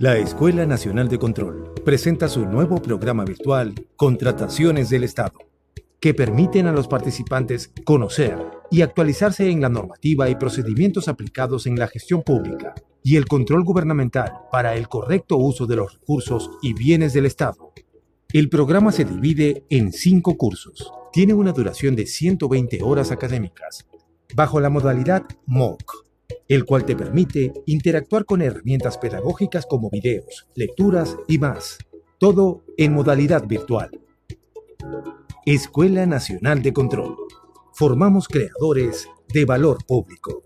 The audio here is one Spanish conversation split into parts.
La Escuela Nacional de Control presenta su nuevo programa virtual Contrataciones del Estado, que permiten a los participantes conocer y actualizarse en la normativa y procedimientos aplicados en la gestión pública y el control gubernamental para el correcto uso de los recursos y bienes del Estado. El programa se divide en 5 cursos. Tiene una duración de 120 horas académicas, bajo la modalidad MOOC, el cual te permite interactuar con herramientas pedagógicas como videos, lecturas y más. Todo en modalidad virtual. Escuela Nacional de Control. Formamos creadores de valor público.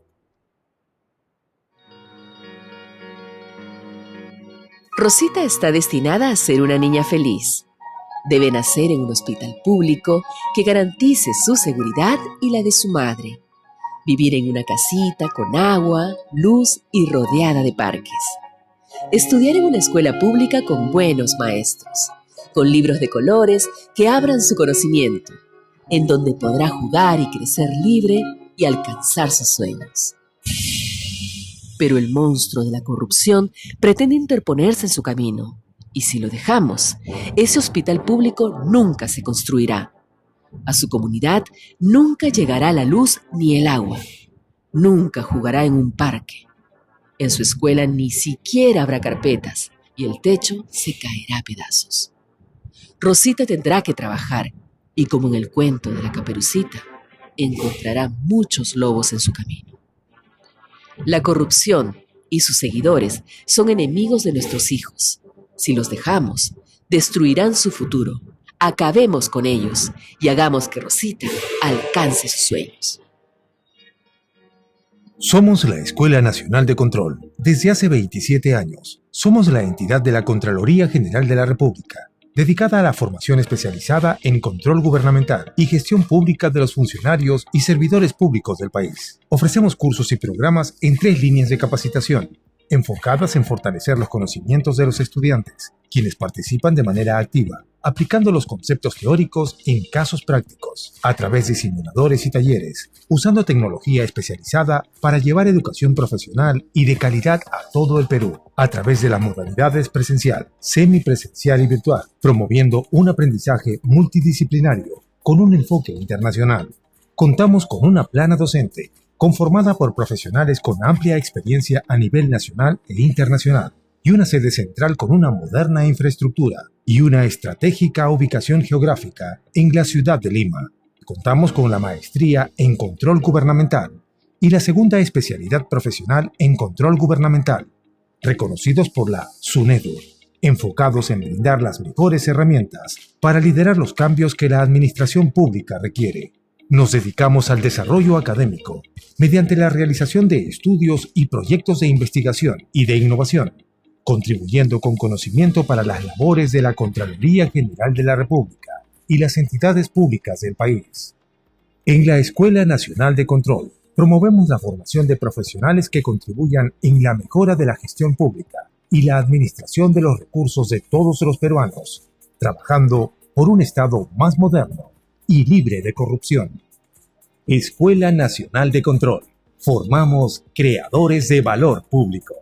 Rosita está destinada a ser una niña feliz. Debe nacer en un hospital público que garantice su seguridad y la de su madre. Vivir en una casita con agua, luz y rodeada de parques. Estudiar en una escuela pública con buenos maestros, con libros de colores que abran su conocimiento, en donde podrá jugar y crecer libre y alcanzar sus sueños. Pero el monstruo de la corrupción pretende interponerse en su camino, y si lo dejamos, ese hospital público nunca se construirá. A su comunidad nunca llegará la luz ni el agua. Nunca jugará en un parque. En su escuela ni siquiera habrá carpetas y el techo se caerá a pedazos. Rosita tendrá que trabajar y, como en el cuento de la Caperucita, encontrará muchos lobos en su camino. La corrupción y sus seguidores son enemigos de nuestros hijos. Si los dejamos, destruirán su futuro. Acabemos con ellos y hagamos que Rosita alcance sus sueños. Somos la Escuela Nacional de Control. Desde hace 27 años, somos la entidad de la Contraloría General de la República, dedicada a la formación especializada en control gubernamental y gestión pública de los funcionarios y servidores públicos del país. Ofrecemos cursos y programas en 3 líneas de capacitación, enfocadas en fortalecer los conocimientos de los estudiantes, quienes participan de manera activa, aplicando los conceptos teóricos en casos prácticos, a través de simuladores y talleres, usando tecnología especializada para llevar educación profesional y de calidad a todo el Perú, a través de las modalidades presencial, semipresencial y virtual, promoviendo un aprendizaje multidisciplinario con un enfoque internacional. Contamos con una plana docente conformada por profesionales con amplia experiencia a nivel nacional e internacional, y una sede central con una moderna infraestructura y una estratégica ubicación geográfica en la ciudad de Lima. Contamos con la maestría en control gubernamental y la segunda especialidad profesional en control gubernamental, reconocidos por la SUNEDUR, enfocados en brindar las mejores herramientas para liderar los cambios que la administración pública requiere. Nos dedicamos al desarrollo académico mediante la realización de estudios y proyectos de investigación y de innovación, contribuyendo con conocimiento para las labores de la Contraloría General de la República y las entidades públicas del país. En la Escuela Nacional de Control, promovemos la formación de profesionales que contribuyan en la mejora de la gestión pública y la administración de los recursos de todos los peruanos, trabajando por un Estado más moderno y libre de corrupción. Escuela Nacional de Control. Formamos creadores de valor público.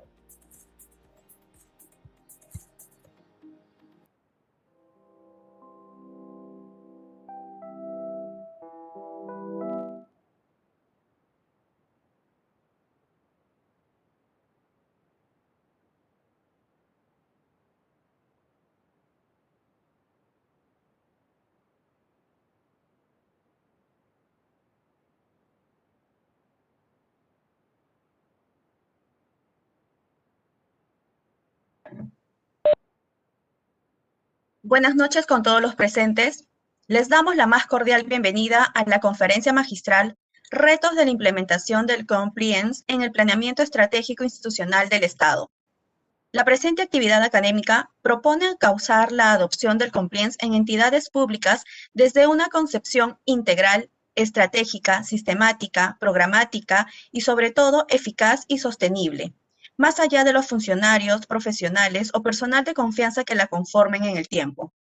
Buenas noches con todos los presentes. Les damos la más cordial bienvenida a la conferencia magistral Retos de la implementación del Compliance en el planeamiento estratégico institucional del Estado. La presente actividad académica propone causar la adopción del Compliance en entidades públicas desde una concepción integral, estratégica, sistemática, programática y sobre todo eficaz y sostenible, más allá de los funcionarios, profesionales o personal de confianza que la conformen en el tiempo.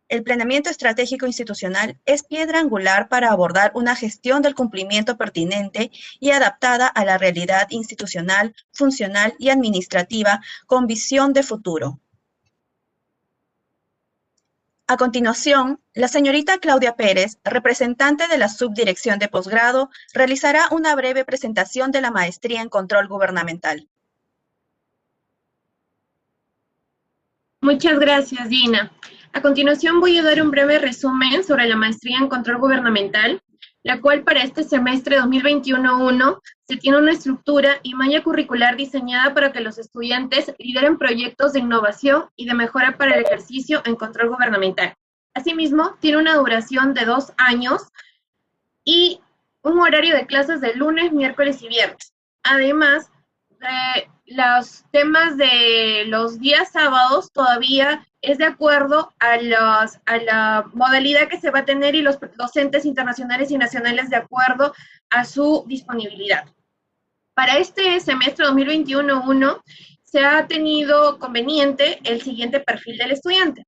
El planeamiento estratégico institucional es piedra angular para abordar una gestión del cumplimiento pertinente y adaptada a la realidad institucional, funcional y administrativa con visión de futuro. A continuación, la señorita Claudia Pérez, representante de la Subdirección de Posgrado, realizará una breve presentación de la Maestría en Control Gubernamental. Muchas gracias, Gina. A continuación voy a dar un breve resumen sobre la Maestría en Control Gubernamental, la cual para este semestre 2021-1 se tiene una estructura y malla curricular diseñada para que los estudiantes lideren proyectos de innovación y de mejora para el ejercicio en control gubernamental. Asimismo, tiene una duración de 2 años y un horario de clases de lunes, miércoles y viernes. Además, los temas de los días sábados todavía es de acuerdo a la modalidad que se va a tener y los docentes internacionales y nacionales de acuerdo a su disponibilidad. Para este semestre 2021-1 se ha tenido conveniente el siguiente perfil del estudiante.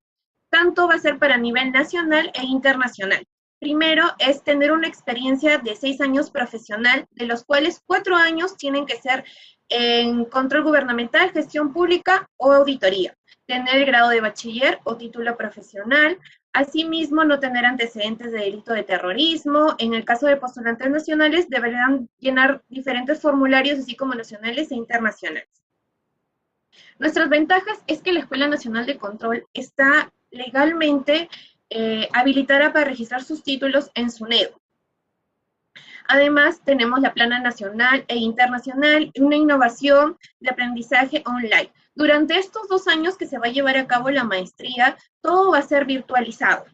Tanto va a ser para nivel nacional e internacional. Primero es tener una experiencia de 6 años profesional, de los cuales 4 años tienen que ser en control gubernamental, gestión pública o auditoría. Tener el grado de bachiller o título profesional. Asimismo, no tener antecedentes de delito de terrorismo. En el caso de postulantes nacionales, deberán llenar diferentes formularios, así como nacionales e internacionales. Nuestras ventajas es que la Escuela Nacional de Control está legalmente habilitada para registrar sus títulos en SUNEDO. Además, tenemos la plana nacional e internacional y una innovación de aprendizaje online. Durante estos 2 años que se va a llevar a cabo la maestría, todo va a ser virtualizado.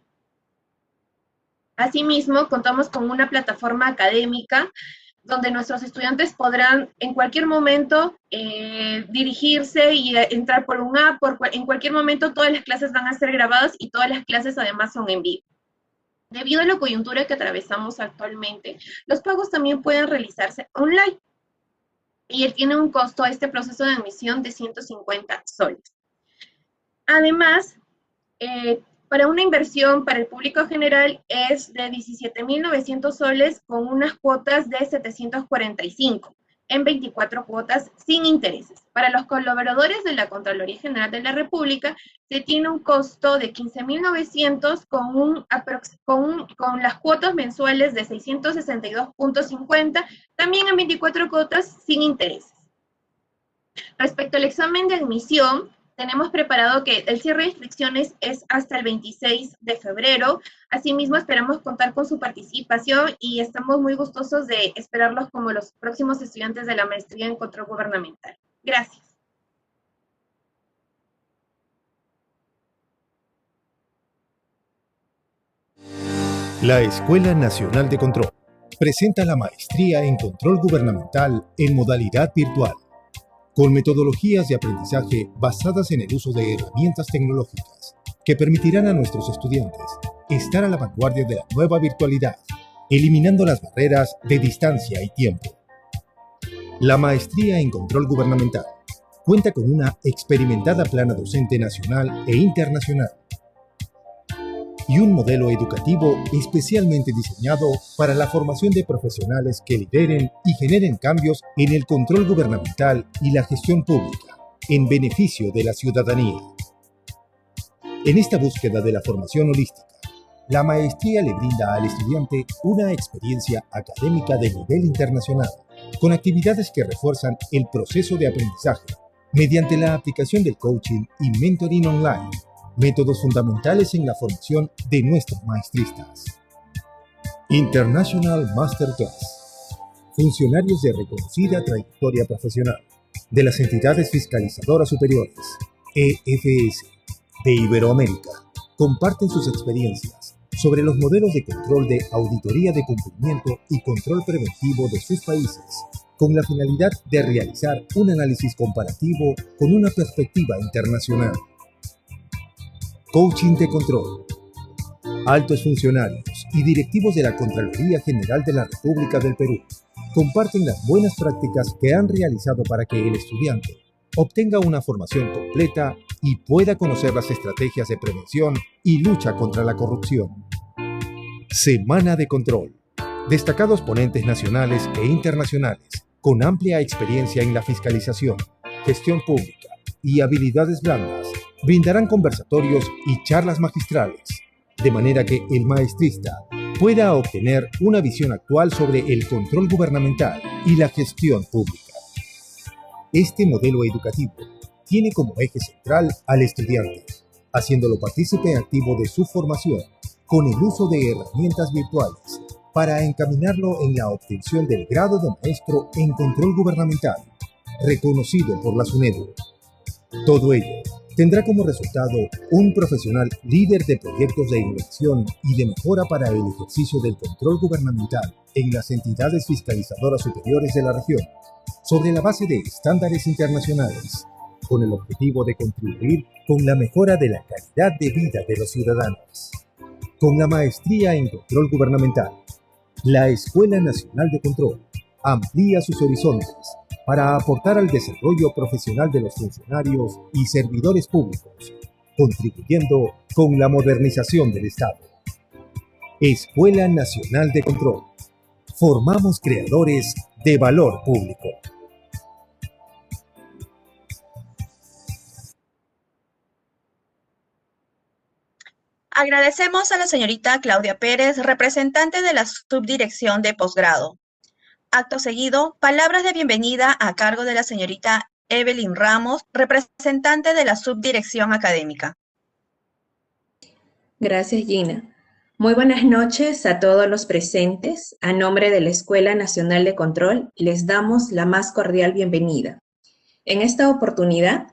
Asimismo, contamos con una plataforma académica donde nuestros estudiantes podrán en cualquier momento dirigirse y entrar por un app, en cualquier momento todas las clases van a ser grabadas y todas las clases además son en vivo. Debido a la coyuntura que atravesamos actualmente, los pagos también pueden realizarse online. Y él tiene un costo a este proceso de admisión de 150 soles. Además, para una inversión para el público general es de 17.900 soles con unas cuotas de 745 en 24 cuotas sin intereses. Para los colaboradores de la Contraloría General de la República se tiene un costo de 15.900 con las cuotas mensuales de 662.50, también en 24 cuotas sin intereses. Respecto al examen de admisión, tenemos preparado que el cierre de inscripciones es hasta el 26 de febrero. Asimismo, esperamos contar con su participación y estamos muy gustosos de esperarlos como los próximos estudiantes de la maestría en control gubernamental. Gracias. La Escuela Nacional de Control presenta la maestría en control gubernamental en modalidad virtual, con metodologías de aprendizaje basadas en el uso de herramientas tecnológicas que permitirán a nuestros estudiantes estar a la vanguardia de la nueva virtualidad, eliminando las barreras de distancia y tiempo. La maestría en control gubernamental cuenta con una experimentada plana docente nacional e internacional y un modelo educativo especialmente diseñado para la formación de profesionales que lideren y generen cambios en el control gubernamental y la gestión pública, en beneficio de la ciudadanía. En esta búsqueda de la formación holística, la maestría le brinda al estudiante una experiencia académica de nivel internacional, con actividades que refuerzan el proceso de aprendizaje mediante la aplicación del coaching y mentoring online, métodos fundamentales en la formación de nuestros maestristas. International Masterclass. Funcionarios de reconocida trayectoria profesional de las entidades fiscalizadoras superiores, EFS, de Iberoamérica, comparten sus experiencias sobre los modelos de control de auditoría de cumplimiento y control preventivo de sus países, con la finalidad de realizar un análisis comparativo con una perspectiva internacional. Coaching de control. Altos funcionarios y directivos de la Contraloría General de la República del Perú comparten las buenas prácticas que han realizado para que el estudiante obtenga una formación completa y pueda conocer las estrategias de prevención y lucha contra la corrupción. Semana de Control. Destacados ponentes nacionales e internacionales con amplia experiencia en la fiscalización, gestión pública y habilidades blandas brindarán conversatorios y charlas magistrales, de manera que el maestrista pueda obtener una visión actual sobre el control gubernamental y la gestión pública. Este modelo educativo tiene como eje central al estudiante, haciéndolo partícipe activo de su formación con el uso de herramientas virtuales para encaminarlo en la obtención del grado de maestro en control gubernamental, reconocido por la SUNEDU. Todo ello tendrá como resultado un profesional líder de proyectos de innovación y de mejora para el ejercicio del control gubernamental en las entidades fiscalizadoras superiores de la región, sobre la base de estándares internacionales, con el objetivo de contribuir con la mejora de la calidad de vida de los ciudadanos. Con la maestría en control gubernamental, la Escuela Nacional de Control amplía sus horizontes para aportar al desarrollo profesional de los funcionarios y servidores públicos, contribuyendo con la modernización del Estado. Escuela Nacional de Control. Formamos creadores de valor público. Agradecemos a la señorita Claudia Pérez, representante de la Subdirección de Posgrado. Acto seguido, palabras de bienvenida a cargo de la señorita Evelyn Ramos, representante de la Subdirección Académica. Gracias, Gina. Muy buenas noches a todos los presentes. A nombre de la Escuela Nacional de Control, les damos la más cordial bienvenida. En esta oportunidad,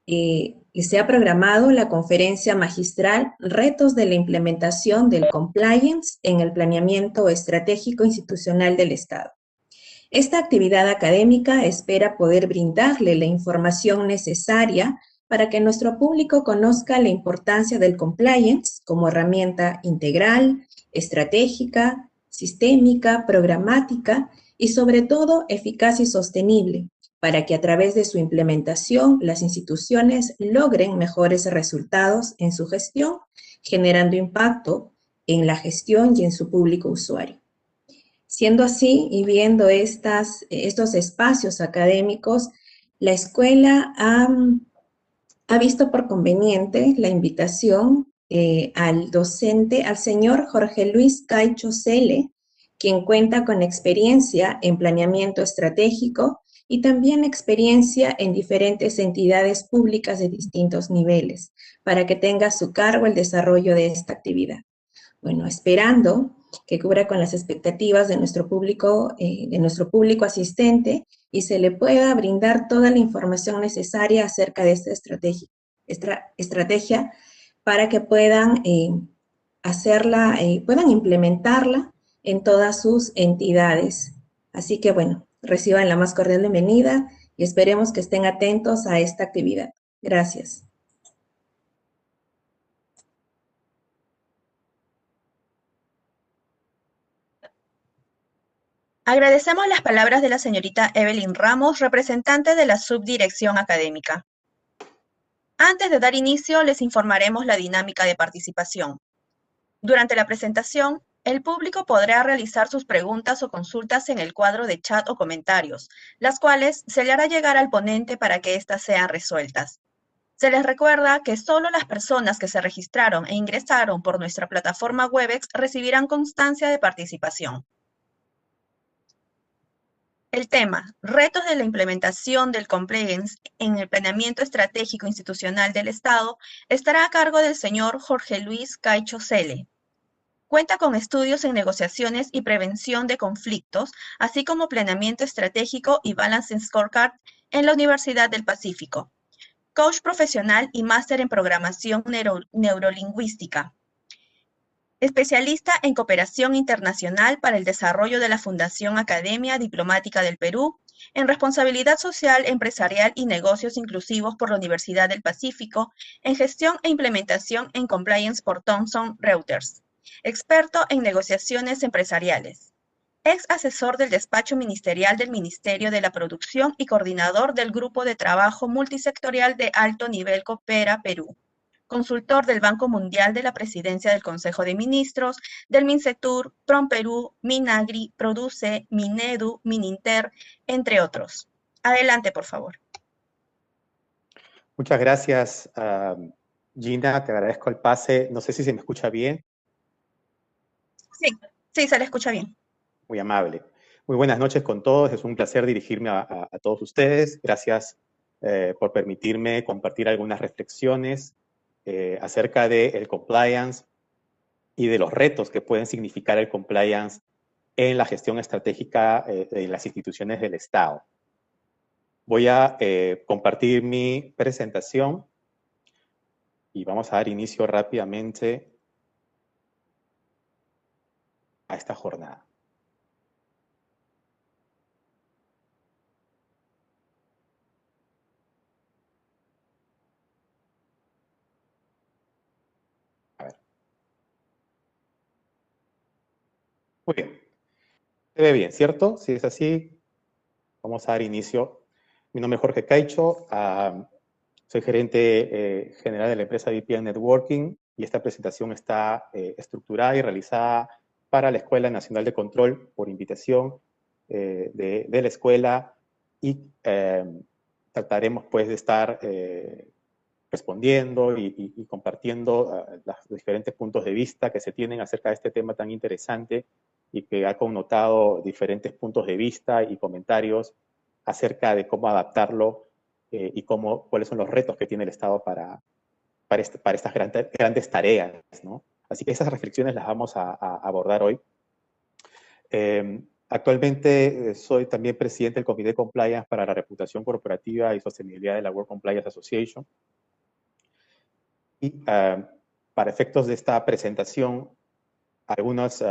se ha programado la conferencia magistral Retos de la implementación del compliance en el planeamiento estratégico institucional del Estado. Esta actividad académica espera poder brindarle la información necesaria para que nuestro público conozca la importancia del compliance como herramienta integral, estratégica, sistémica, programática y sobre todo eficaz y sostenible, para que a través de su implementación las instituciones logren mejores resultados en su gestión, generando impacto en la gestión y en su público usuario. Siendo así, y viendo estos espacios académicos, la escuela ha visto por conveniente la invitación al docente, al señor Jorge Luis Caicho Cele, quien cuenta con experiencia en planeamiento estratégico y también experiencia en diferentes entidades públicas de distintos niveles, para que tenga a su cargo el desarrollo de esta actividad. Bueno, esperando que cubra con las expectativas de nuestro público asistente y se le pueda brindar toda la información necesaria acerca de esta estrategia para que puedan puedan implementarla en todas sus entidades. Así que, bueno, reciban la más cordial bienvenida y esperemos que estén atentos a esta actividad. Gracias. Agradecemos las palabras de la señorita Evelyn Ramos, representante de la Subdirección Académica. Antes de dar inicio, les informaremos la dinámica de participación. Durante la presentación, el público podrá realizar sus preguntas o consultas en el cuadro de chat o comentarios, las cuales se le hará llegar al ponente para que éstas sean resueltas. Se les recuerda que solo las personas que se registraron e ingresaron por nuestra plataforma Webex recibirán constancia de participación. El tema, retos de la implementación del compliance en el planeamiento estratégico institucional del Estado, estará a cargo del señor Jorge Luis Caicho Cele. Cuenta con estudios en negociaciones y prevención de conflictos, así como planeamiento estratégico y Balancing Scorecard en la Universidad del Pacífico. Coach profesional y máster en programación neurolingüística. Especialista en cooperación internacional para el desarrollo de la Fundación Academia Diplomática del Perú en responsabilidad social, empresarial y negocios inclusivos por la Universidad del Pacífico, en gestión e implementación en compliance por Thomson Reuters, experto en negociaciones empresariales. Ex asesor del despacho ministerial del Ministerio de la Producción y coordinador del Grupo de Trabajo Multisectorial de Alto Nivel Coopera Perú. Consultor del Banco Mundial de la Presidencia del Consejo de Ministros, del MINCETUR, PROMPERÚ, MINAGRI, PRODUCE, MINEDU, MININTER, entre otros. Adelante, por favor. Muchas gracias, Gina. Te agradezco el pase. No sé si se me escucha bien. Sí, se le escucha bien. Muy amable. Muy buenas noches con todos. Es un placer dirigirme a todos ustedes. Gracias por permitirme compartir algunas reflexiones acerca del compliance y de los retos que pueden significar el compliance en la gestión estratégica de las instituciones del Estado. Voy a compartir mi presentación y vamos a dar inicio rápidamente a esta jornada. Muy bien. Se ve bien, ¿cierto? Si es así, vamos a dar inicio. Mi nombre es Jorge Caicho, soy gerente general de la empresa VPN Networking y esta presentación está estructurada y realizada para la Escuela Nacional de Control por invitación de la escuela y trataremos pues de estar respondiendo y compartiendo los diferentes puntos de vista que se tienen acerca de este tema tan interesante y que ha connotado diferentes puntos de vista y comentarios acerca de cómo adaptarlo y cuáles son los retos que tiene el Estado para estas grandes tareas, ¿no? Así que esas reflexiones las vamos a abordar hoy. Actualmente soy también presidente del Comité de Compliance para la Reputación Corporativa y Sostenibilidad de la World Compliance Association. Y para efectos de esta presentación, algunos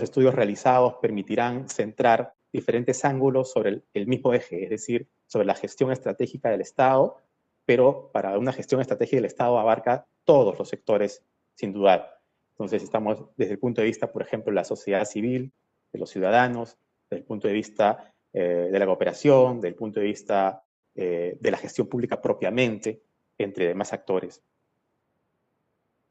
estudios realizados permitirán centrar diferentes ángulos sobre el mismo eje, es decir, sobre la gestión estratégica del Estado, pero para una gestión estratégica del Estado abarca todos los sectores, sin dudar. Entonces estamos desde el punto de vista, por ejemplo, de la sociedad civil, de los ciudadanos, desde el punto de vista de la cooperación, desde el punto de vista de la gestión pública propiamente, entre demás actores.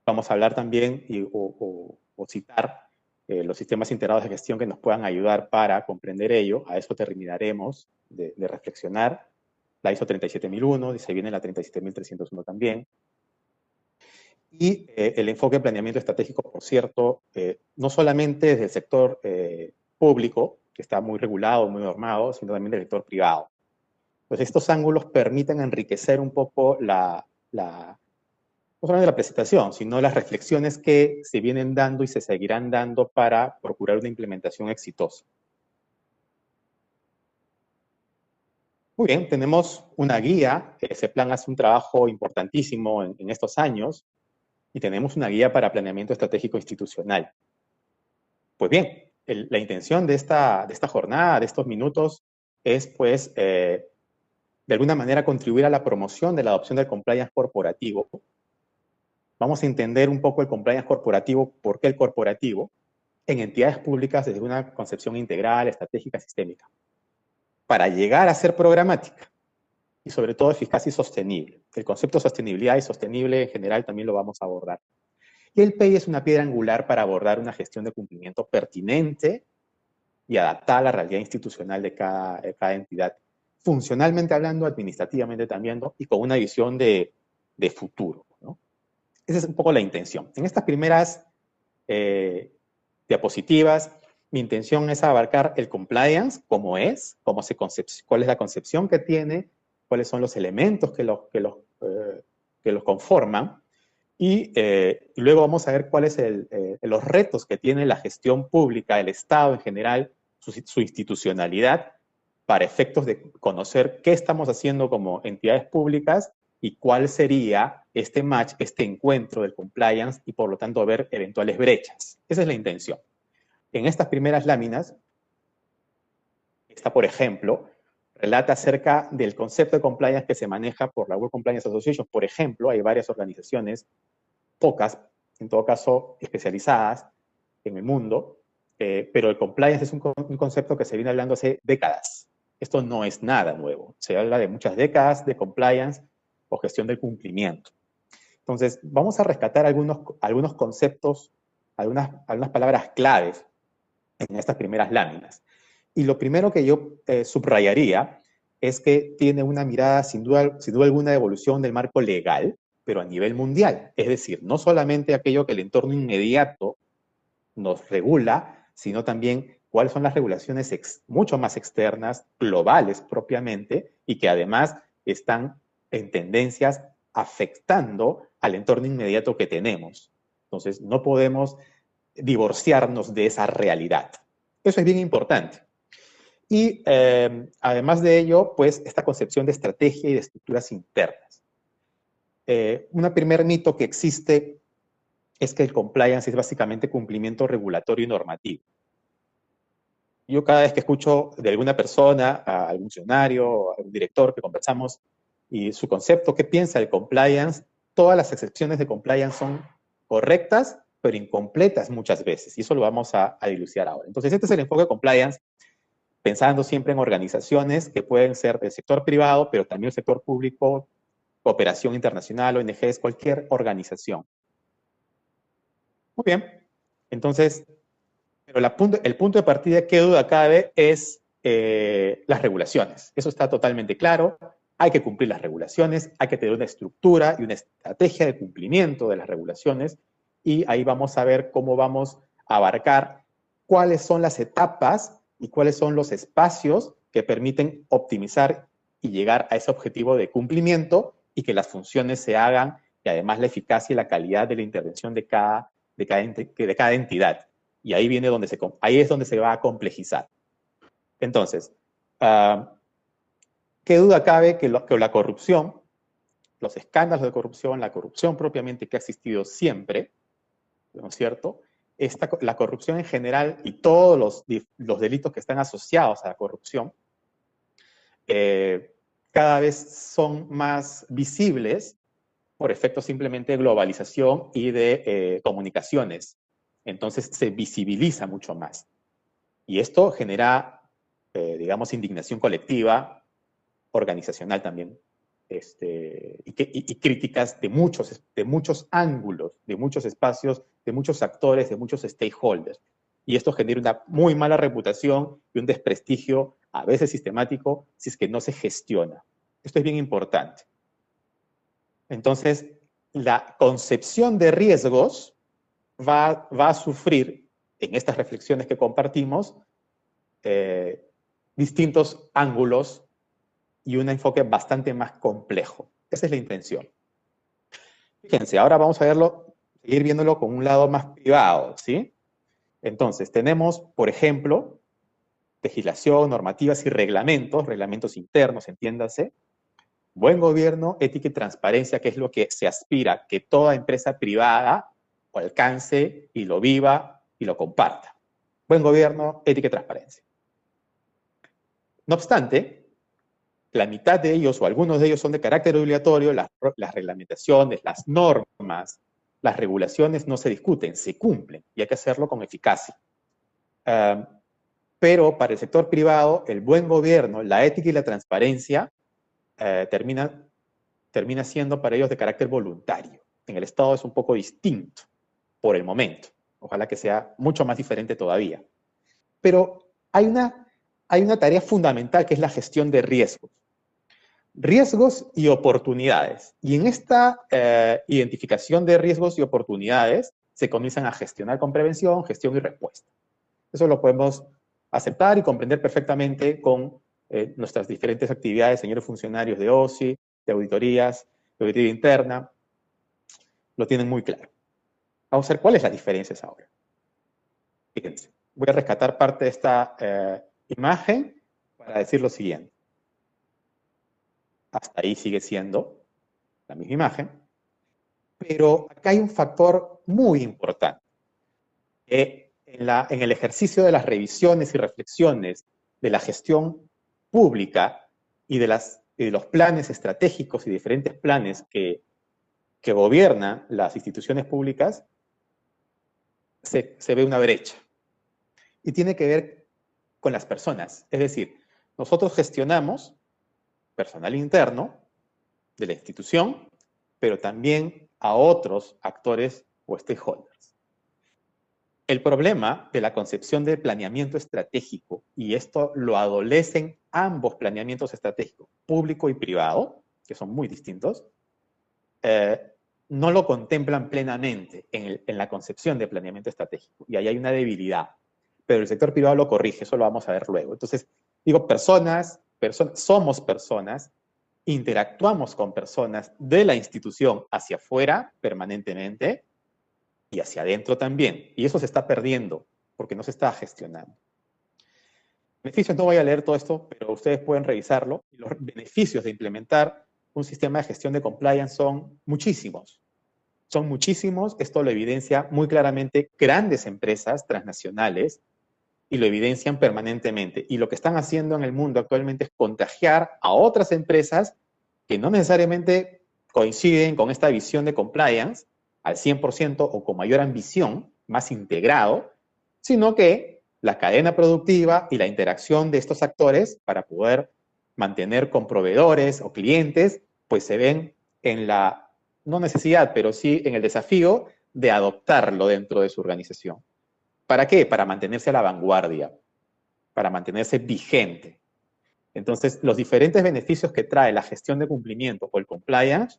Vamos a hablar también o citar los sistemas integrados de gestión que nos puedan ayudar para comprender ello. A eso terminaremos de reflexionar. La ISO 37001, y se viene la 37301 también. Y el enfoque de planeamiento estratégico, por cierto, no solamente desde el sector público, que está muy regulado, muy normado, sino también del sector privado. Pues estos ángulos permiten enriquecer un poco no solamente la presentación, sino las reflexiones que se vienen dando y se seguirán dando para procurar una implementación exitosa. Muy bien, tenemos una guía. Ese plan hace un trabajo importantísimo en estos años y tenemos una guía para planeamiento estratégico institucional. Pues bien, la intención de esta jornada, de estos minutos, es pues de alguna manera contribuir a la promoción de la adopción del compliance corporativo. Vamos a entender un poco el compliance corporativo, por qué el corporativo, en entidades públicas desde una concepción integral, estratégica, sistémica, para llegar a ser programática y sobre todo eficaz y sostenible. El concepto de sostenibilidad y sostenible en general también lo vamos a abordar. Y el PEI es una piedra angular para abordar una gestión de cumplimiento pertinente y adaptada a la realidad institucional de cada entidad, funcionalmente hablando, administrativamente también, ¿no? Y con una visión de futuro, ¿no? Esa es un poco la intención. En estas primeras diapositivas, mi intención es abarcar el compliance, cómo es, cuál es la concepción que tiene, cuáles son los elementos que los conforman, y luego vamos a ver cuáles son los retos que tiene la gestión pública, el Estado en general, su institucionalidad, para efectos de conocer qué estamos haciendo como entidades públicas y cuál sería este match, este encuentro del compliance y por lo tanto ver eventuales brechas. Esa es la intención. En estas primeras láminas Esta, por ejemplo, relata acerca del concepto de compliance que se maneja por la World Compliance Association. Por ejemplo, hay varias organizaciones, pocas, en todo caso, especializadas en el mundo, pero el compliance es un concepto que se viene hablando hace décadas. Esto no es nada nuevo. Se habla de muchas décadas de compliance o gestión del cumplimiento. Entonces, vamos a rescatar algunos conceptos, algunas palabras claves en estas primeras láminas. Y lo primero que yo subrayaría es que tiene una mirada, sin duda alguna, de evolución del marco legal, pero a nivel mundial. Es decir, no solamente aquello que el entorno inmediato nos regula, sino también cuáles son las regulaciones mucho más externas, globales propiamente, y que además están en tendencias afectando al entorno inmediato que tenemos. Entonces, no podemos divorciarnos de esa realidad. Eso es bien importante. Y además de ello, pues, esta concepción de estrategia y de estructuras internas. Un primer mito que existe es que el compliance es básicamente cumplimiento regulatorio y normativo. Yo cada vez que escucho de alguna persona, a algún funcionario, a un director que conversamos, y su concepto, ¿qué piensa del compliance? Todas las excepciones de compliance son correctas, pero incompletas muchas veces, y eso lo vamos a dilucidar ahora. Entonces, este es el enfoque de compliance, pensando siempre en organizaciones que pueden ser del sector privado, pero también el sector público, cooperación internacional, ONGs, cualquier organización. Muy bien. Entonces, pero el punto de partida, qué duda cabe, es las regulaciones. Eso está totalmente claro. Hay que cumplir las regulaciones, hay que tener una estructura y una estrategia de cumplimiento de las regulaciones, y ahí vamos a ver cómo vamos a abarcar cuáles son las etapas y cuáles son los espacios que permiten optimizar y llegar a ese objetivo de cumplimiento y que las funciones se hagan, y además la eficacia y la calidad de la intervención de cada entidad. Y ahí es donde se va a complejizar. Entonces, ¿qué duda cabe que la corrupción, los escándalos de corrupción, la corrupción propiamente que ha existido siempre, ¿no es cierto? La corrupción en general y todos los delitos que están asociados a la corrupción cada vez son más visibles por efectos simplemente de globalización y de comunicaciones. Entonces se visibiliza mucho más. Y esto genera, digamos, indignación colectiva, organizacional también, y críticas de muchos ángulos, de muchos espacios, de muchos actores, de muchos stakeholders. Y esto genera una muy mala reputación y un desprestigio, a veces sistemático, si es que no se gestiona. Esto es bien importante. Entonces, la concepción de riesgos va a sufrir, en estas reflexiones que compartimos, distintos ángulos y un enfoque bastante más complejo. Esa es la intención. Fíjense, ahora vamos a seguir viéndolo con un lado más privado, ¿sí? Entonces, tenemos, por ejemplo, legislación, normativas y reglamentos internos, entiéndase, buen gobierno, ética y transparencia, que es lo que se aspira que toda empresa privada alcance y lo viva y lo comparta. Buen gobierno, ética y transparencia. No obstante, la mitad de ellos o algunos de ellos son de carácter obligatorio, las reglamentaciones, las normas, las regulaciones no se discuten, se cumplen y hay que hacerlo con eficacia. Pero para el sector privado, el buen gobierno, la ética y la transparencia termina siendo para ellos de carácter voluntario. En el Estado es un poco distinto por el momento. Ojalá que sea mucho más diferente todavía. Pero hay una tarea fundamental que es la gestión de riesgos. Riesgos y oportunidades. Y en esta identificación de riesgos y oportunidades se comienzan a gestionar con prevención, gestión y respuesta. Eso lo podemos aceptar y comprender perfectamente con nuestras diferentes actividades, señores funcionarios de OSI, de auditorías, de auditoría interna, lo tienen muy claro. Vamos a ver cuáles las diferencias ahora. Fíjense, voy a rescatar parte de esta imagen para decir lo siguiente. Hasta ahí sigue siendo la misma imagen, pero acá hay un factor muy importante. En el ejercicio de las revisiones y reflexiones de la gestión pública y de los planes estratégicos y diferentes planes que gobiernan las instituciones públicas, se ve una brecha. Y tiene que ver con las personas. Es decir, nosotros gestionamos personal interno de la institución, pero también a otros actores o stakeholders. El problema de la concepción del planeamiento estratégico, y esto lo adolecen ambos planeamientos estratégicos, público y privado, que son muy distintos, no lo contemplan plenamente en la concepción de planeamiento estratégico, y ahí hay una debilidad. Pero el sector privado lo corrige, eso lo vamos a ver luego. Entonces, digo, somos personas, interactuamos con personas de la institución hacia afuera permanentemente y hacia adentro también. Y eso se está perdiendo porque no se está gestionando. Beneficios, no voy a leer todo esto, pero ustedes pueden revisarlo. Los beneficios de implementar un sistema de gestión de compliance son muchísimos. Son muchísimos, esto lo evidencia muy claramente grandes empresas transnacionales y lo evidencian permanentemente. Y lo que están haciendo en el mundo actualmente es contagiar a otras empresas que no necesariamente coinciden con esta visión de compliance al 100% o con mayor ambición, más integrado, sino que la cadena productiva y la interacción de estos actores para poder mantener con proveedores o clientes, pues se ven en la, no necesidad, pero sí en el desafío de adoptarlo dentro de su organización. ¿Para qué? Para mantenerse a la vanguardia, para mantenerse vigente. Entonces, los diferentes beneficios que trae la gestión de cumplimiento o el compliance,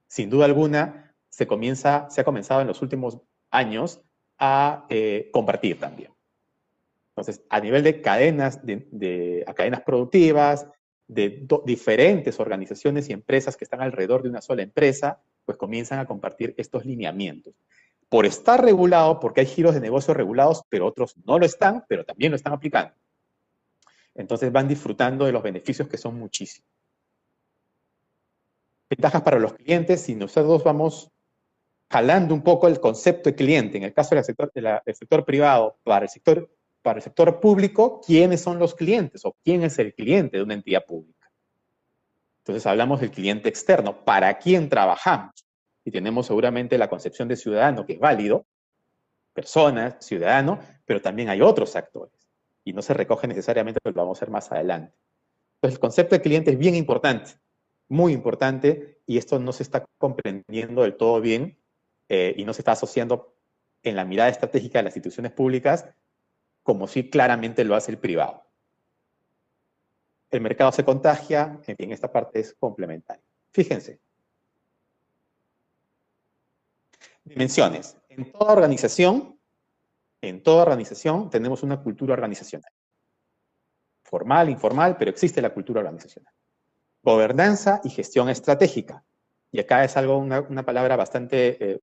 sin duda alguna, se ha comenzado en los últimos años a compartir también. Entonces, a nivel de cadenas, a cadenas productivas, de diferentes organizaciones y empresas que están alrededor de una sola empresa, pues comienzan a compartir estos lineamientos. Por estar regulado, porque hay giros de negocio regulados, pero otros no lo están, pero también lo están aplicando. Entonces van disfrutando de los beneficios que son muchísimos. Ventajas para los clientes, si nosotros vamos jalando un poco el concepto de cliente, en el caso del sector privado, para el sector público, ¿quiénes son los clientes o quién es el cliente de una entidad pública? Entonces hablamos del cliente externo, ¿para quién trabajamos? Y tenemos seguramente la concepción de ciudadano, que es válido, personas, ciudadano, pero también hay otros actores. Y no se recoge necesariamente, pero lo vamos a ver más adelante. Entonces el concepto de cliente es bien importante, muy importante, y esto no se está comprendiendo del todo bien y no se está asociando en la mirada estratégica de las instituciones públicas como sí claramente lo hace el privado. El mercado se contagia, en fin, esta parte es complementaria. Fíjense. Dimensiones. En toda organización tenemos una cultura organizacional. Formal, informal, pero existe la cultura organizacional. Gobernanza y gestión estratégica. Y acá es algo, una palabra bastante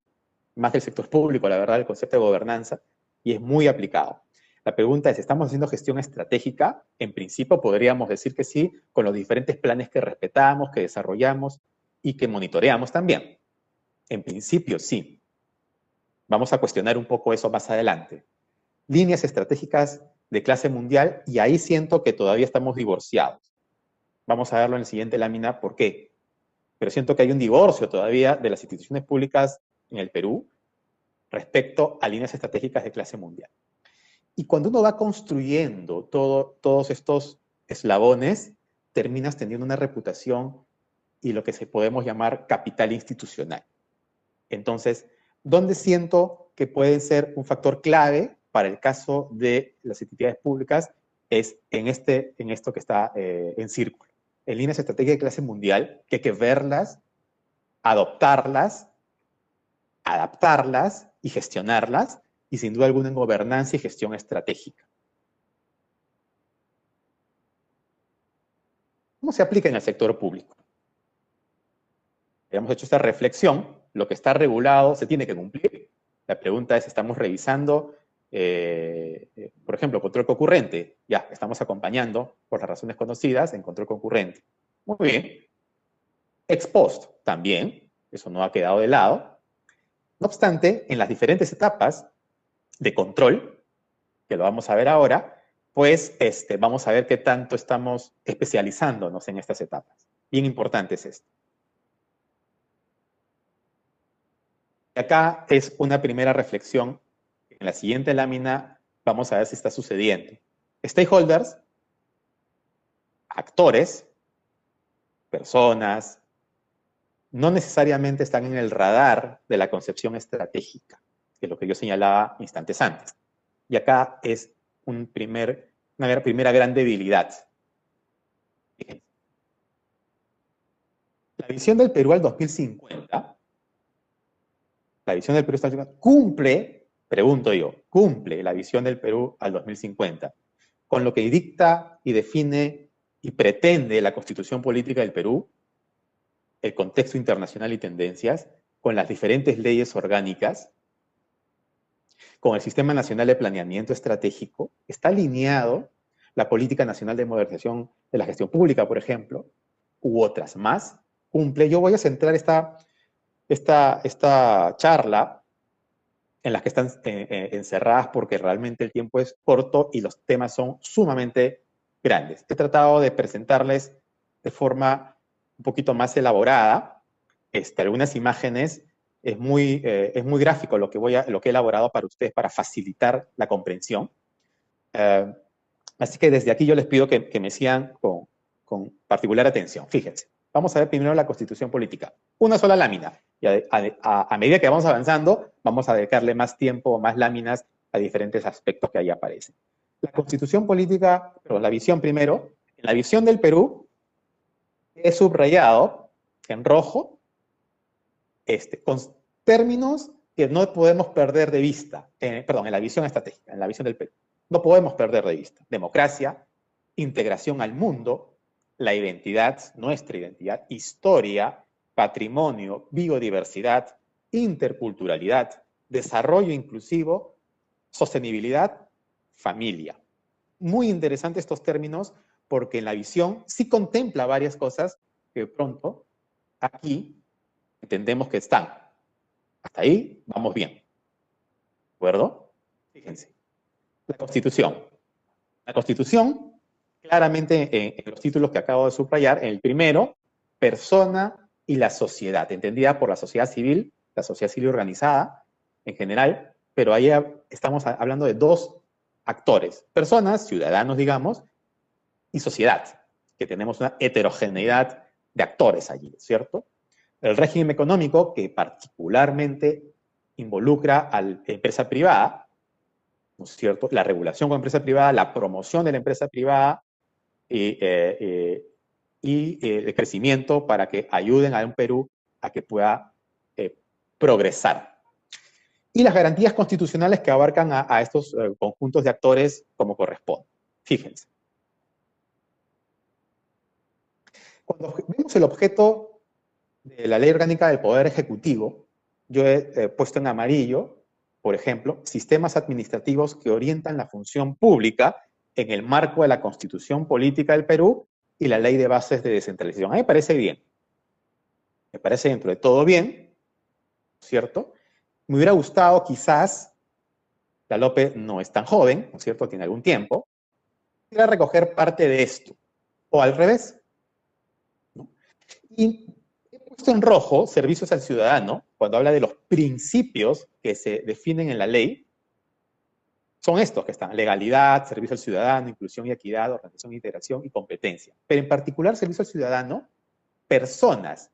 más del sector público, la verdad, el concepto de gobernanza, y es muy aplicado. La pregunta es, ¿estamos haciendo gestión estratégica? En principio podríamos decir que sí, con los diferentes planes que respetamos, que desarrollamos y que monitoreamos también. En principio sí. Vamos a cuestionar un poco eso más adelante. Líneas estratégicas de clase mundial, y ahí siento que todavía estamos divorciados. Vamos a verlo en la siguiente lámina, ¿por qué? Pero siento que hay un divorcio todavía de las instituciones públicas en el Perú respecto a líneas estratégicas de clase mundial. Y cuando uno va construyendo todos estos eslabones, terminas teniendo una reputación y lo que podemos llamar capital institucional. Entonces, ¿dónde siento que puede ser un factor clave para el caso de las entidades públicas? Es en esto que está en círculo. En líneas estratégicas de clase mundial, que hay que verlas, adoptarlas, adaptarlas y gestionarlas, y sin duda alguna en gobernanza y gestión estratégica. ¿Cómo se aplica en el sector público? Hemos hecho esta reflexión, lo que está regulado se tiene que cumplir. La pregunta es, ¿estamos revisando, por ejemplo, control concurrente? Ya, estamos acompañando, por las razones conocidas, en control concurrente. Muy bien. Ex post, también, eso no ha quedado de lado. No obstante, en las diferentes etapas de control, que lo vamos a ver ahora, pues vamos a ver qué tanto estamos especializándonos en estas etapas. Bien importante es esto. Acá es una primera reflexión. En la siguiente lámina vamos a ver si está sucediendo. Stakeholders, actores, personas, no necesariamente están en el radar de la concepción estratégica, que es lo que yo señalaba instantes antes. Y acá es una primera gran debilidad. La visión del Perú al 2050, la visión del Perú al 2050, cumple, pregunto yo, cumple la visión del Perú al 2050 con lo que dicta y define y pretende la Constitución Política del Perú, el contexto internacional y tendencias, con las diferentes leyes orgánicas, con el Sistema Nacional de Planeamiento Estratégico. Está alineado la Política Nacional de Modernización de la Gestión Pública, por ejemplo, u otras más. Cumple. Yo voy a centrar esta charla en las que están encerradas porque realmente el tiempo es corto y los temas son sumamente grandes. He tratado de presentarles de forma un poquito más elaborada, algunas imágenes. Es muy gráfico lo que he elaborado para ustedes para facilitar la comprensión. Así que desde aquí yo les pido que me sigan con particular atención. Fíjense, vamos a ver primero la Constitución Política. Una sola lámina. Y a medida que vamos avanzando, vamos a dedicarle más tiempo, más láminas a diferentes aspectos que ahí aparecen. La Constitución Política, perdón, la visión primero. En la visión del Perú, he subrayado en rojo con términos que no podemos perder de vista, en la visión estratégica, en la visión del Perú. No podemos perder de vista. Democracia, integración al mundo, la identidad, nuestra identidad, historia, patrimonio, biodiversidad, interculturalidad, desarrollo inclusivo, sostenibilidad, familia. Muy interesantes estos términos porque en la visión sí contempla varias cosas que de pronto aquí entendemos que están. Hasta ahí vamos bien. ¿De acuerdo? Fíjense. La Constitución. La Constitución, claramente en los títulos que acabo de subrayar, en el primero, persona y la sociedad, entendida por la sociedad civil organizada en general, pero ahí estamos hablando de dos actores, personas, ciudadanos, digamos, y sociedad, que tenemos una heterogeneidad de actores allí, ¿cierto? El régimen económico, que particularmente involucra a la empresa privada, ¿no es cierto? La regulación con la empresa privada, la promoción de la empresa privada y el crecimiento para que ayuden a un Perú a que pueda progresar. Y las garantías constitucionales que abarcan a estos conjuntos de actores como corresponde. Fíjense. Cuando vemos el objeto de la Ley Orgánica del Poder Ejecutivo, yo he puesto en amarillo, por ejemplo, sistemas administrativos que orientan la función pública en el marco de la Constitución Política del Perú y la Ley de Bases de Descentralización. A mí me parece bien. Me parece dentro de todo bien, ¿cierto? Me hubiera gustado quizás, la López no es tan joven, ¿no es cierto? Tiene algún tiempo, quisiera recoger parte de esto, o al revés, ¿no? Y he puesto en rojo servicios al ciudadano, cuando habla de los principios que se definen en la ley, son estos que están: legalidad, servicio al ciudadano, inclusión y equidad, organización, integración y competencia. Pero en particular, servicio al ciudadano, personas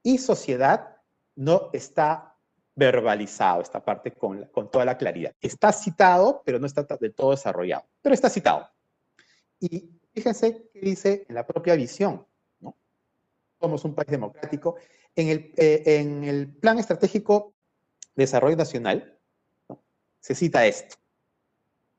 y sociedad no está verbalizado esta parte con toda la claridad. Está citado, pero no está del todo desarrollado. Pero está citado. Y fíjense qué dice en la propia visión, ¿no? Somos un país democrático. En el Plan Estratégico de Desarrollo Nacional, ¿no?, se cita esto.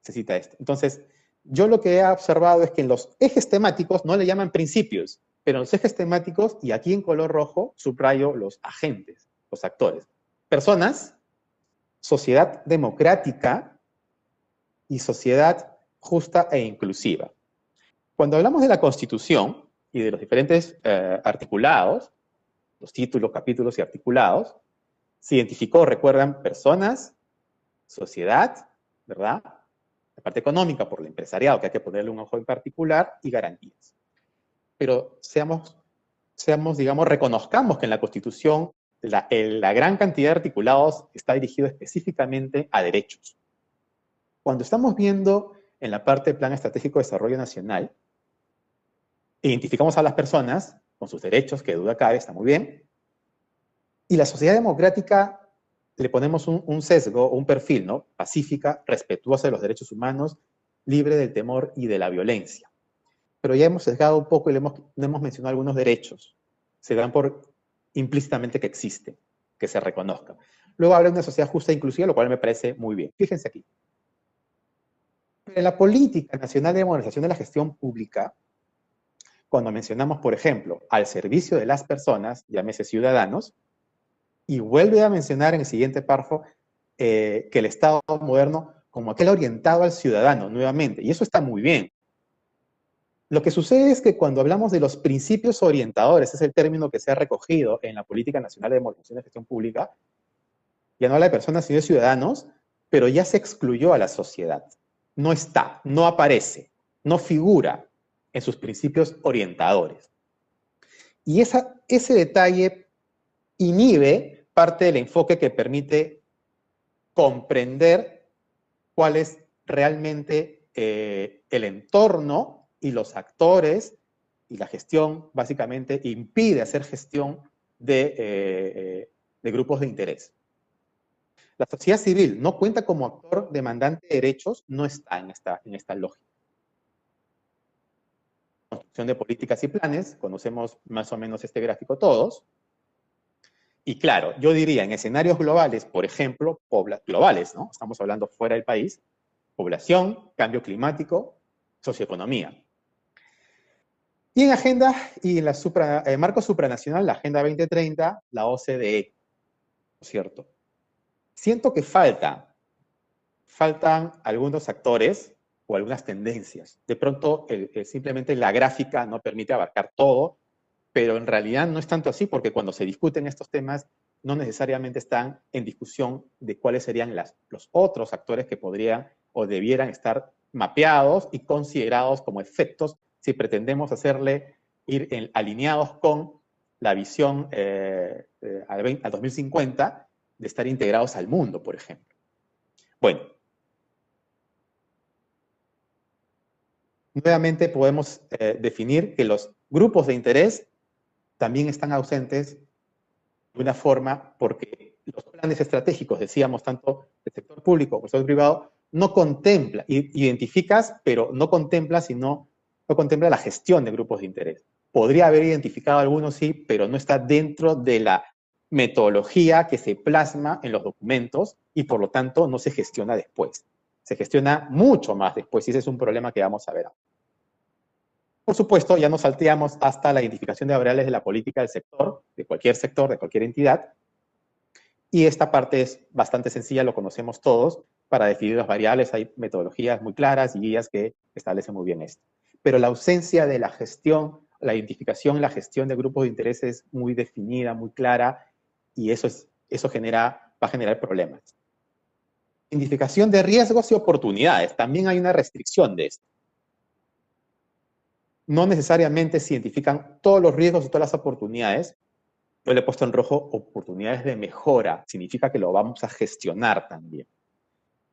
Se cita esto. Entonces, yo lo que he observado es que en los ejes temáticos no le llaman principios, pero en los ejes temáticos, y aquí en color rojo, subrayo los agentes, los actores. Personas, sociedad democrática y sociedad justa e inclusiva. Cuando hablamos de la Constitución y de los diferentes articulados, los títulos, capítulos y articulados, se identificó, recuerdan, personas, sociedad, ¿verdad? parte económica, por el empresariado, que hay que ponerle un ojo en particular, y garantías. Pero digamos, reconozcamos que en la Constitución la gran cantidad de articulados está dirigido específicamente a derechos. Cuando estamos viendo en la parte del Plan Estratégico de Desarrollo Nacional, identificamos a las personas con sus derechos, que duda cabe, está muy bien, y la sociedad democrática le ponemos un sesgo, un perfil, ¿no? Pacífica, respetuosa de los derechos humanos, libre del temor y de la violencia. Pero ya hemos sesgado un poco y no hemos mencionado algunos derechos. Se dan por implícitamente que existen, que se reconozcan. Luego habla de una sociedad justa e inclusiva, lo cual me parece muy bien. Fíjense aquí. En la política nacional de modernización de la gestión pública, cuando mencionamos, por ejemplo, al servicio de las personas, llámese ciudadanos, y vuelve a mencionar en el siguiente párrafo que el Estado moderno como aquel orientado al ciudadano, nuevamente, y eso está muy bien. Lo que sucede es que cuando hablamos de los principios orientadores, es el término que se ha recogido en la Política Nacional de Modernización de la Gestión Pública, ya no habla de personas sino de ciudadanos, pero ya se excluyó a la sociedad. No está, no aparece, no figura en sus principios orientadores. Y ese detalle inhibe parte del enfoque que permite comprender cuál es realmente el entorno y los actores, y la gestión básicamente impide hacer gestión de grupos de interés. La sociedad civil no cuenta como actor demandante de derechos, no está en esta lógica. Construcción de políticas y planes, conocemos más o menos este gráfico todos. Y claro, yo diría en escenarios globales, por ejemplo, globales, ¿no? Estamos hablando fuera del país, población, cambio climático, socioeconomía. Y en agenda, y en el marco supranacional, la Agenda 2030, la OCDE, ¿cierto? Siento que faltan algunos actores o algunas tendencias. De pronto, simplemente la gráfica no permite abarcar todo, pero en realidad no es tanto así, porque cuando se discuten estos temas, no necesariamente están en discusión de cuáles serían los otros actores que podrían o debieran estar mapeados y considerados como efectos si pretendemos ir alineados con la visión al 2050 de estar integrados al mundo, por ejemplo. Bueno, nuevamente podemos definir que los grupos de interés también están ausentes de una forma porque los planes estratégicos, decíamos, tanto del sector público como del sector privado, no contempla, identificas, pero no contempla la gestión de grupos de interés. Podría haber identificado algunos, sí, pero no está dentro de la metodología que se plasma en los documentos y por lo tanto no se gestiona después. Se gestiona mucho más después y ese es un problema que vamos a ver ahora. Por supuesto, ya nos salteamos hasta la identificación de variables de la política del sector, de cualquier entidad, y esta parte es bastante sencilla, lo conocemos todos. Para definir las variables hay metodologías muy claras y guías que establecen muy bien esto. Pero la ausencia de la gestión, la identificación, la gestión de grupos de interés es muy definida, muy clara, y eso va a generar problemas. Identificación de riesgos y oportunidades. También hay una restricción de esto. No necesariamente se identifican todos los riesgos y todas las oportunidades. Yo le he puesto en rojo oportunidades de mejora. Significa que lo vamos a gestionar también.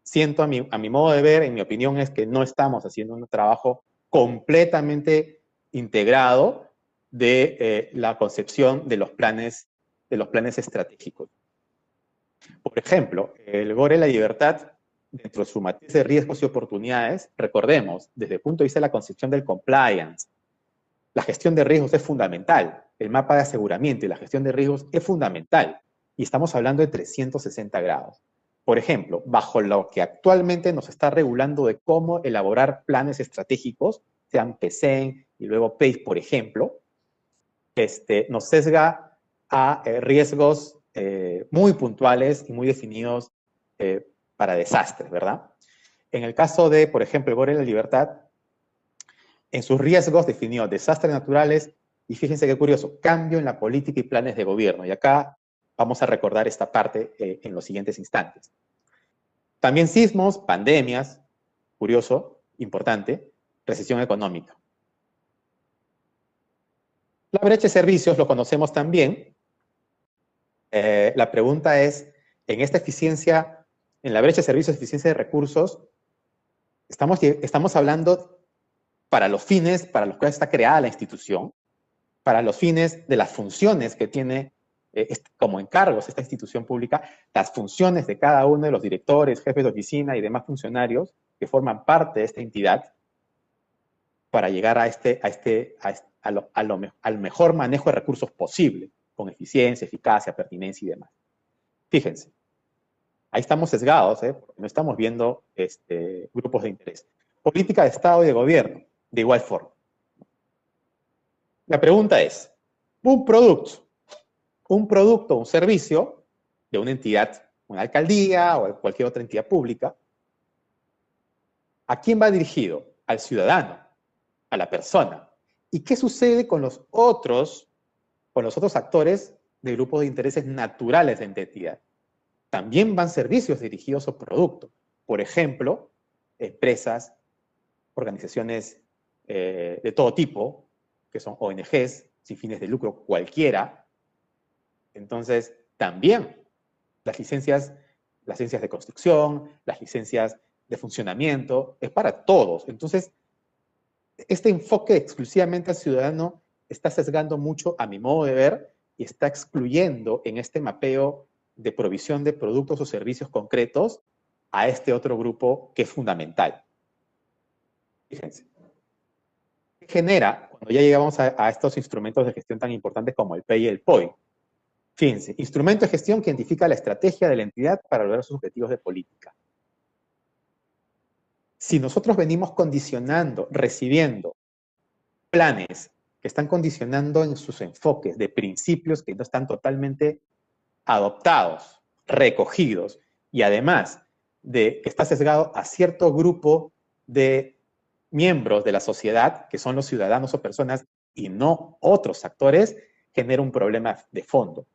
Siento, a mi modo de ver, en mi opinión, es que no estamos haciendo un trabajo completamente integrado de la concepción de los planes estratégicos. Por ejemplo, el GORE La Libertad, dentro de su matriz de riesgos y oportunidades, recordemos, desde el punto de vista de la concepción del compliance, la gestión de riesgos es fundamental. El mapa de aseguramiento y la gestión de riesgos es fundamental. Y estamos hablando de 360 grados. Por ejemplo, bajo lo que actualmente nos está regulando de cómo elaborar planes estratégicos, sean PCEN y luego PACE, por ejemplo, nos sesga a riesgos muy puntuales y muy definidos para desastres, ¿verdad? En el caso de, por ejemplo, el GORE La Libertad, en sus riesgos definió desastres naturales y fíjense qué curioso, cambio en la política y planes de gobierno. Y acá vamos a recordar esta parte en los siguientes instantes. También sismos, pandemias, curioso, importante, recesión económica. La brecha de servicios lo conocemos también. La pregunta es, en esta eficiencia, en la brecha de servicios, eficiencia de recursos, estamos hablando para los fines para los cuales está creada la institución, para los fines de las funciones que tiene como encargos esta institución pública, las funciones de cada uno de los directores, jefes de oficina y demás funcionarios que forman parte de esta entidad para llegar al mejor manejo de recursos posible, con eficiencia, eficacia, pertinencia y demás. Fíjense, ahí estamos sesgados, porque no estamos viendo grupos de interés. Política de Estado y de gobierno, de igual forma. La pregunta es, un producto, un servicio de una entidad, una alcaldía o cualquier otra entidad pública, ¿a quién va dirigido? Al ciudadano, a la persona. ¿Y qué sucede con los otros actores de grupos de intereses naturales de entidad? También van servicios dirigidos a productos. Por ejemplo, empresas, organizaciones de todo tipo, que son ONGs, sin fines de lucro cualquiera. Entonces, también las licencias de construcción, las licencias de funcionamiento, es para todos. Entonces, este enfoque exclusivamente al ciudadano está sesgando mucho, a mi modo de ver, y está excluyendo en este mapeo de provisión de productos o servicios concretos a este otro grupo que es fundamental. Fíjense. ¿Qué genera cuando ya llegamos a estos instrumentos de gestión tan importantes como el PEI y el POI? Fíjense, instrumento de gestión que identifica la estrategia de la entidad para lograr sus objetivos de política. Si nosotros venimos condicionando, recibiendo planes que están condicionando en sus enfoques de principios que no están totalmente adoptados, recogidos, y además de que está sesgado a cierto grupo de miembros de la sociedad, que son los ciudadanos o personas, y no otros actores, genera un problema de fondo.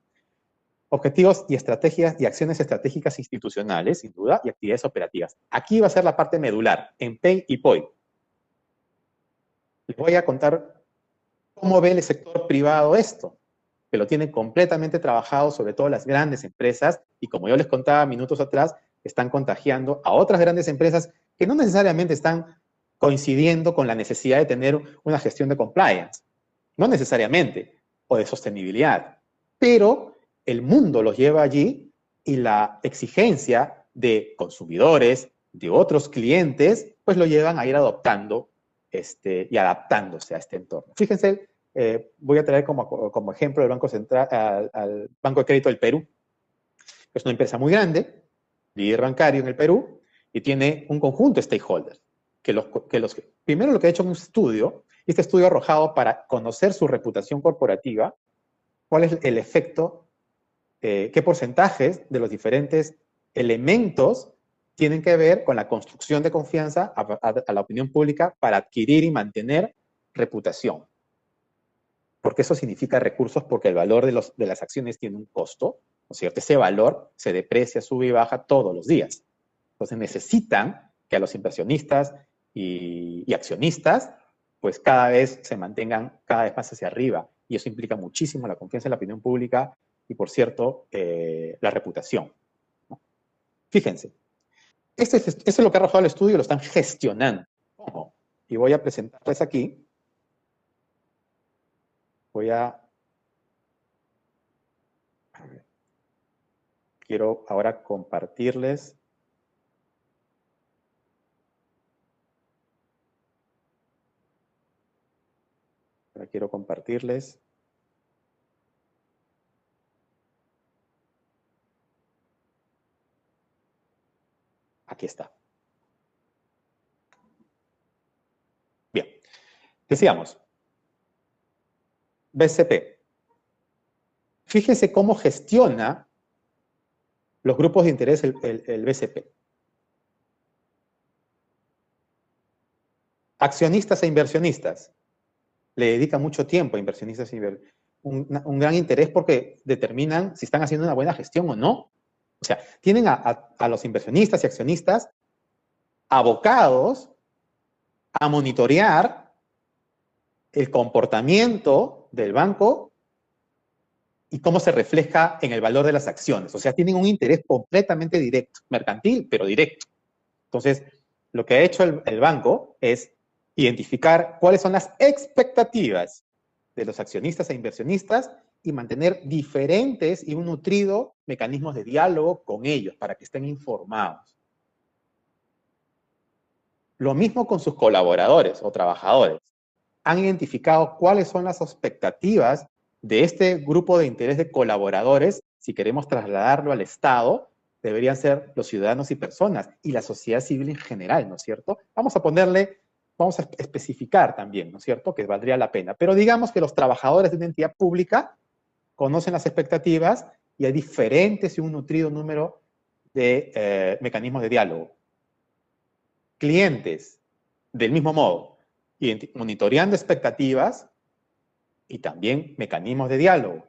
Objetivos y estrategias y acciones estratégicas institucionales, sin duda, y actividades operativas. Aquí va a ser la parte medular, en PEI y POI. Les voy a contar cómo ve el sector privado esto, que lo tiene completamente trabajado, sobre todo las grandes empresas, y como yo les contaba minutos atrás, están contagiando a otras grandes empresas que no necesariamente están coincidiendo con la necesidad de tener una gestión de compliance, no necesariamente, o de sostenibilidad, pero el mundo los lleva allí y la exigencia de consumidores, de otros clientes, pues lo llevan a ir adoptando y adaptándose a este entorno. Fíjense, voy a traer como ejemplo el Banco Central, al Banco de Crédito del Perú, que es una empresa muy grande, líder bancario en el Perú, y tiene un conjunto de stakeholders, primero lo que ha hecho en un estudio, y este estudio ha arrojado para conocer su reputación corporativa, cuál es el efecto, qué porcentajes de los diferentes elementos tienen que ver con la construcción de confianza a la opinión pública para adquirir y mantener reputación. Porque eso significa recursos, porque el valor de las acciones tiene un costo, ¿no es cierto? Ese valor se deprecia, sube y baja todos los días. Entonces necesitan que a los inversionistas y accionistas, pues cada vez se mantengan cada vez más hacia arriba. Y eso implica muchísimo la confianza en la opinión pública y, por cierto, la reputación, ¿no? Fíjense, esto es lo que ha arrojado el estudio, lo están gestionando. ¿Cómo? Y voy a presentarles aquí. Quiero ahora compartirles. Quiero compartirles. Aquí está. Bien. Decíamos, BCP. Fíjense cómo gestiona los grupos de interés el BCP. Accionistas e inversionistas. Le dedica mucho tiempo a inversionistas y un gran interés porque determinan si están haciendo una buena gestión o no. O sea, tienen a los inversionistas y accionistas abocados a monitorear el comportamiento del banco y cómo se refleja en el valor de las acciones. O sea, tienen un interés completamente directo, mercantil, pero directo. Entonces, lo que ha hecho el banco es identificar cuáles son las expectativas de los accionistas e inversionistas y mantener diferentes y un nutrido mecanismos de diálogo con ellos para que estén informados. Lo mismo con sus colaboradores o trabajadores. Han identificado cuáles son las expectativas de este grupo de interés de colaboradores. Si queremos trasladarlo al Estado, deberían ser los ciudadanos y personas y la sociedad civil en general, ¿no es cierto? Vamos a especificar también, ¿no es cierto?, que valdría la pena. Pero digamos que los trabajadores de una entidad pública conocen las expectativas y hay diferentes y un nutrido número de mecanismos de diálogo. Clientes, del mismo modo, monitoreando expectativas y también mecanismos de diálogo.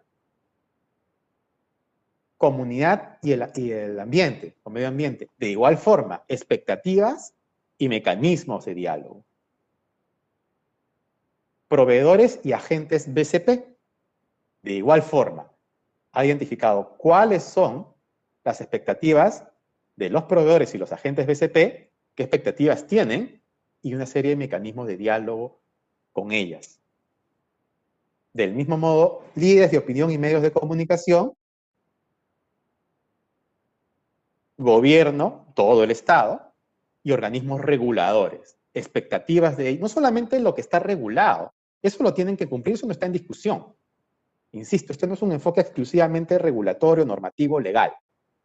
Comunidad y el ambiente, o medio ambiente, de igual forma, expectativas y mecanismos de diálogo. Proveedores y agentes BCP, de igual forma, ha identificado cuáles son las expectativas de los proveedores y los agentes BCP, qué expectativas tienen y una serie de mecanismos de diálogo con ellas. Del mismo modo, líderes de opinión y medios de comunicación, gobierno, todo el Estado, y organismos reguladores, expectativas de ellos, no solamente lo que está regulado, eso lo tienen que cumplir, eso no está en discusión. Insisto, esto no es un enfoque exclusivamente regulatorio, normativo, legal.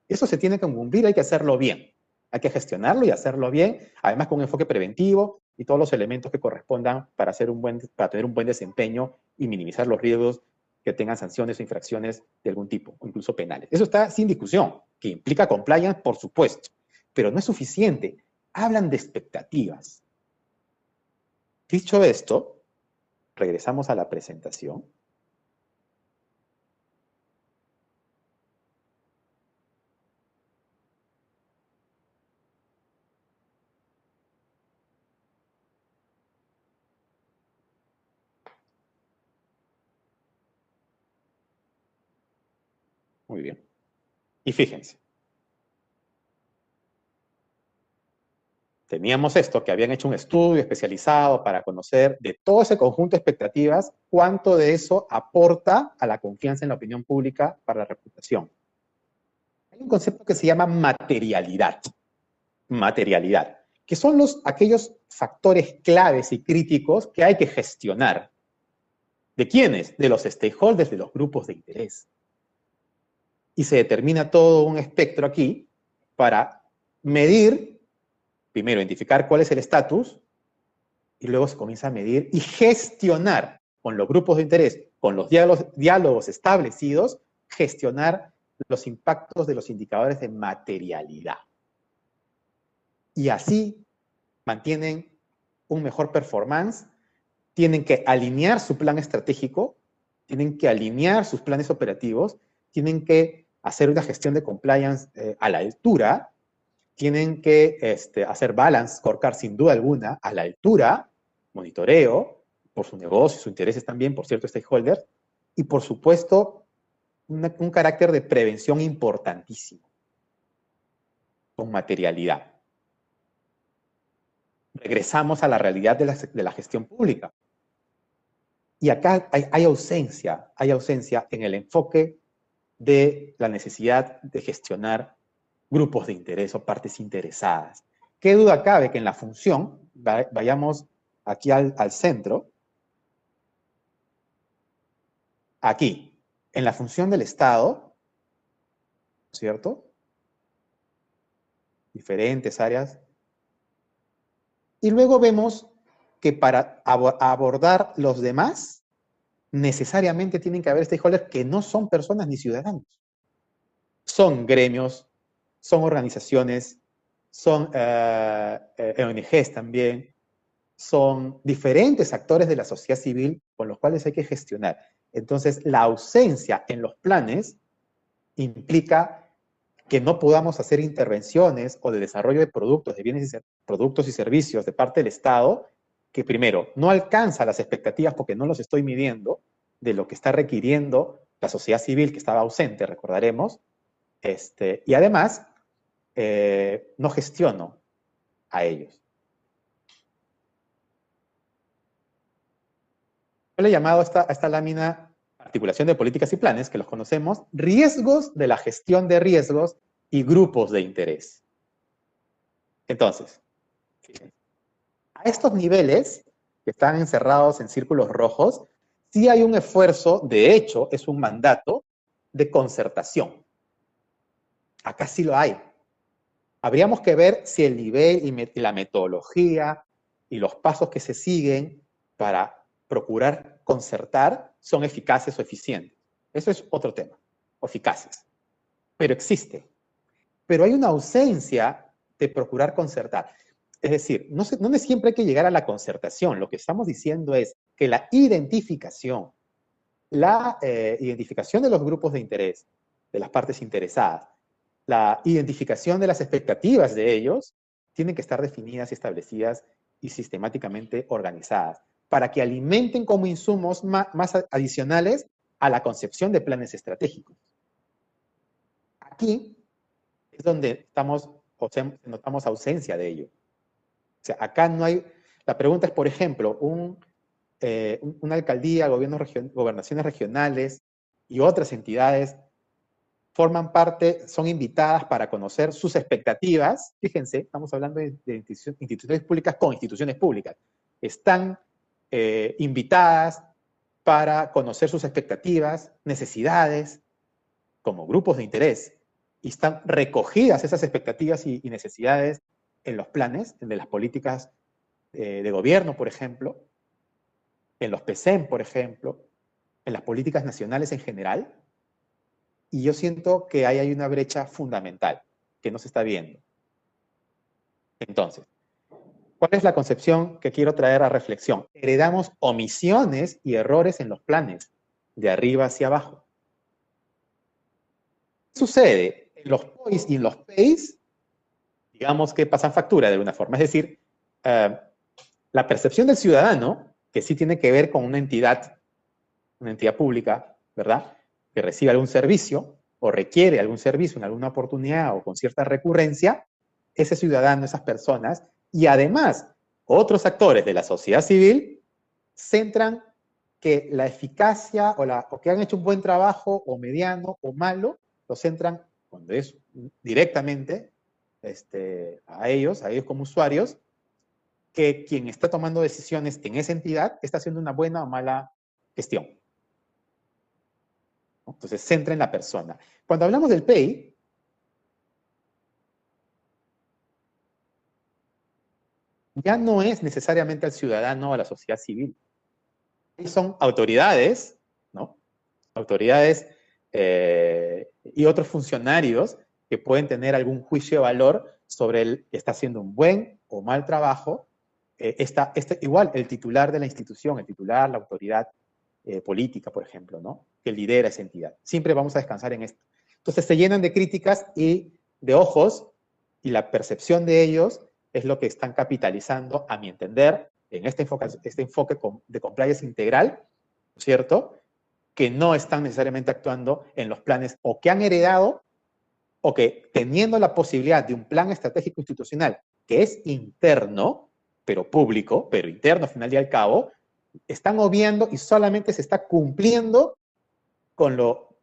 Eso se tiene que cumplir, hay que hacerlo bien. Hay que gestionarlo y hacerlo bien, además con un enfoque preventivo y todos los elementos que correspondan para tener un buen desempeño y minimizar los riesgos que tengan sanciones o infracciones de algún tipo, o incluso penales. Eso está sin discusión, que implica compliance, por supuesto, pero no es suficiente. Hablan de expectativas. Dicho esto, regresamos a la presentación. Muy bien. Y fíjense. Teníamos esto, que habían hecho un estudio especializado para conocer de todo ese conjunto de expectativas, cuánto de eso aporta a la confianza en la opinión pública para la reputación. Hay un concepto que se llama materialidad. Materialidad, que son aquellos factores claves y críticos que hay que gestionar. ¿De quiénes? De los stakeholders, de los grupos de interés. Y se determina todo un espectro aquí para medir, primero identificar cuál es el estatus, y luego se comienza a medir y gestionar con los grupos de interés, con los diálogos establecidos, gestionar los impactos de los indicadores de materialidad. Y así mantienen un mejor performance, tienen que alinear su plan estratégico, tienen que alinear sus planes operativos, tienen que hacer una gestión de compliance a la altura, tienen que hacer balance, scorecard sin duda alguna, a la altura, monitoreo, por su negocio, sus intereses también, por cierto, stakeholders, y por supuesto, un carácter de prevención importantísimo, con materialidad. Regresamos a la realidad de la gestión pública. Y acá hay ausencia en el enfoque de la necesidad de gestionar grupos de interés o partes interesadas. ¿Qué duda cabe que en la función, vayamos aquí al centro, aquí, en la función del Estado, ¿cierto? Diferentes áreas. Y luego vemos que para abordar los demás, necesariamente tienen que haber stakeholders que no son personas ni ciudadanos. Son gremios, son organizaciones, son ONGs también, son diferentes actores de la sociedad civil con los cuales hay que gestionar. Entonces, la ausencia en los planes implica que no podamos hacer intervenciones o de desarrollo de productos, de bienes y productos y servicios de parte del Estado, que primero, no alcanza las expectativas porque no los estoy midiendo de lo que está requiriendo la sociedad civil, que estaba ausente, recordaremos, y además, no gestiono a ellos. Yo le he llamado a esta lámina articulación de políticas y planes, que los conocemos, riesgos de la gestión de riesgos y grupos de interés. Entonces, fíjense, a estos niveles, que están encerrados en círculos rojos, sí hay un esfuerzo, de hecho, es un mandato de concertación. Acá sí lo hay. Habríamos que ver si el nivel y la metodología y los pasos que se siguen para procurar concertar son eficaces o eficientes. Eso es otro tema, o eficaces. Pero existe. Pero hay una ausencia de procurar concertar. Es decir, no siempre hay que llegar a la concertación. Lo que estamos diciendo es que la identificación de los grupos de interés, de las partes interesadas, la identificación de las expectativas de ellos, tienen que estar definidas y establecidas y sistemáticamente organizadas, para que alimenten como insumos más adicionales a la concepción de planes estratégicos. Aquí es donde notamos ausencia de ello. O sea, acá no hay... La pregunta es, por ejemplo, una alcaldía, gobernaciones regionales y otras entidades forman parte, son invitadas para conocer sus expectativas. Fíjense, estamos hablando de instituciones públicas con instituciones públicas. Están invitadas para conocer sus expectativas, necesidades, como grupos de interés, y están recogidas esas expectativas y necesidades en los planes de las políticas de gobierno, por ejemplo, en los PCEM, por ejemplo, en las políticas nacionales en general. Y yo siento que ahí hay una brecha fundamental que no se está viendo. Entonces, ¿cuál es la concepción que quiero traer a reflexión? Heredamos omisiones y errores en los planes, de arriba hacia abajo. ¿Qué sucede? En los POIs y en los PEIs, digamos que pasan factura de alguna forma. Es decir, la percepción del ciudadano, que sí tiene que ver con una entidad pública, ¿verdad?, que recibe algún servicio o requiere algún servicio en alguna oportunidad o con cierta recurrencia, ese ciudadano, esas personas, y además otros actores de la sociedad civil, centran que la eficacia o que han hecho un buen trabajo o mediano o malo, lo centran cuando es directamente a ellos como usuarios, que quien está tomando decisiones en esa entidad está haciendo una buena o mala gestión. Entonces, centra en la persona. Cuando hablamos del PEI, ya no es necesariamente al ciudadano o a la sociedad civil. Son autoridades, ¿no? Autoridades y otros funcionarios que pueden tener algún juicio de valor sobre el que está haciendo un buen o mal trabajo. Igual, el titular de la institución, el titular, la autoridad política, por ejemplo, ¿no?, que lidera esa entidad. Siempre vamos a descansar en esto. Entonces se llenan de críticas y de ojos, y la percepción de ellos es lo que están capitalizando, a mi entender, en este enfoque de compliance integral, ¿no es cierto?, que no están necesariamente actuando en los planes o que han heredado, o que teniendo la posibilidad de un plan estratégico institucional que es interno, pero público, pero interno al final y al cabo, están obviando y solamente se está cumpliendo con lo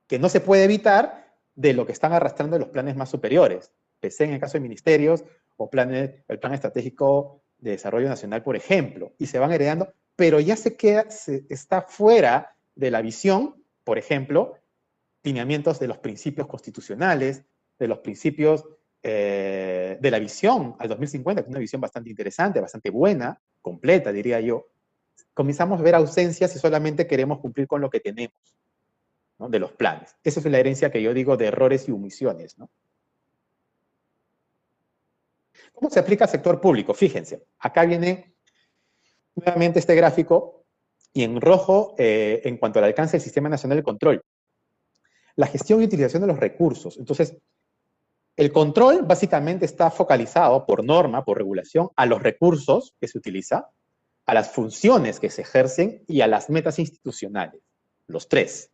que no se puede evitar de lo que están arrastrando los planes más superiores. PCE en el caso de ministerios, o el Plan Estratégico de Desarrollo Nacional, por ejemplo, y se van heredando, pero ya está fuera de la visión, por ejemplo, lineamientos de los principios constitucionales, de los principios de la visión al 2050, que es una visión bastante interesante, bastante buena, completa, diría yo. Comenzamos a ver ausencias y solamente queremos cumplir con lo que tenemos, ¿no?, de los planes. Esa es la herencia que yo digo de errores y omisiones, ¿no? ¿Cómo se aplica al sector público? Fíjense, acá viene nuevamente este gráfico, y en rojo, en cuanto al alcance del Sistema Nacional de Control. La gestión y utilización de los recursos. Entonces, El control básicamente está focalizado por norma, por regulación, a los recursos que se utilizan, a las funciones que se ejercen y a las metas institucionales, los tres.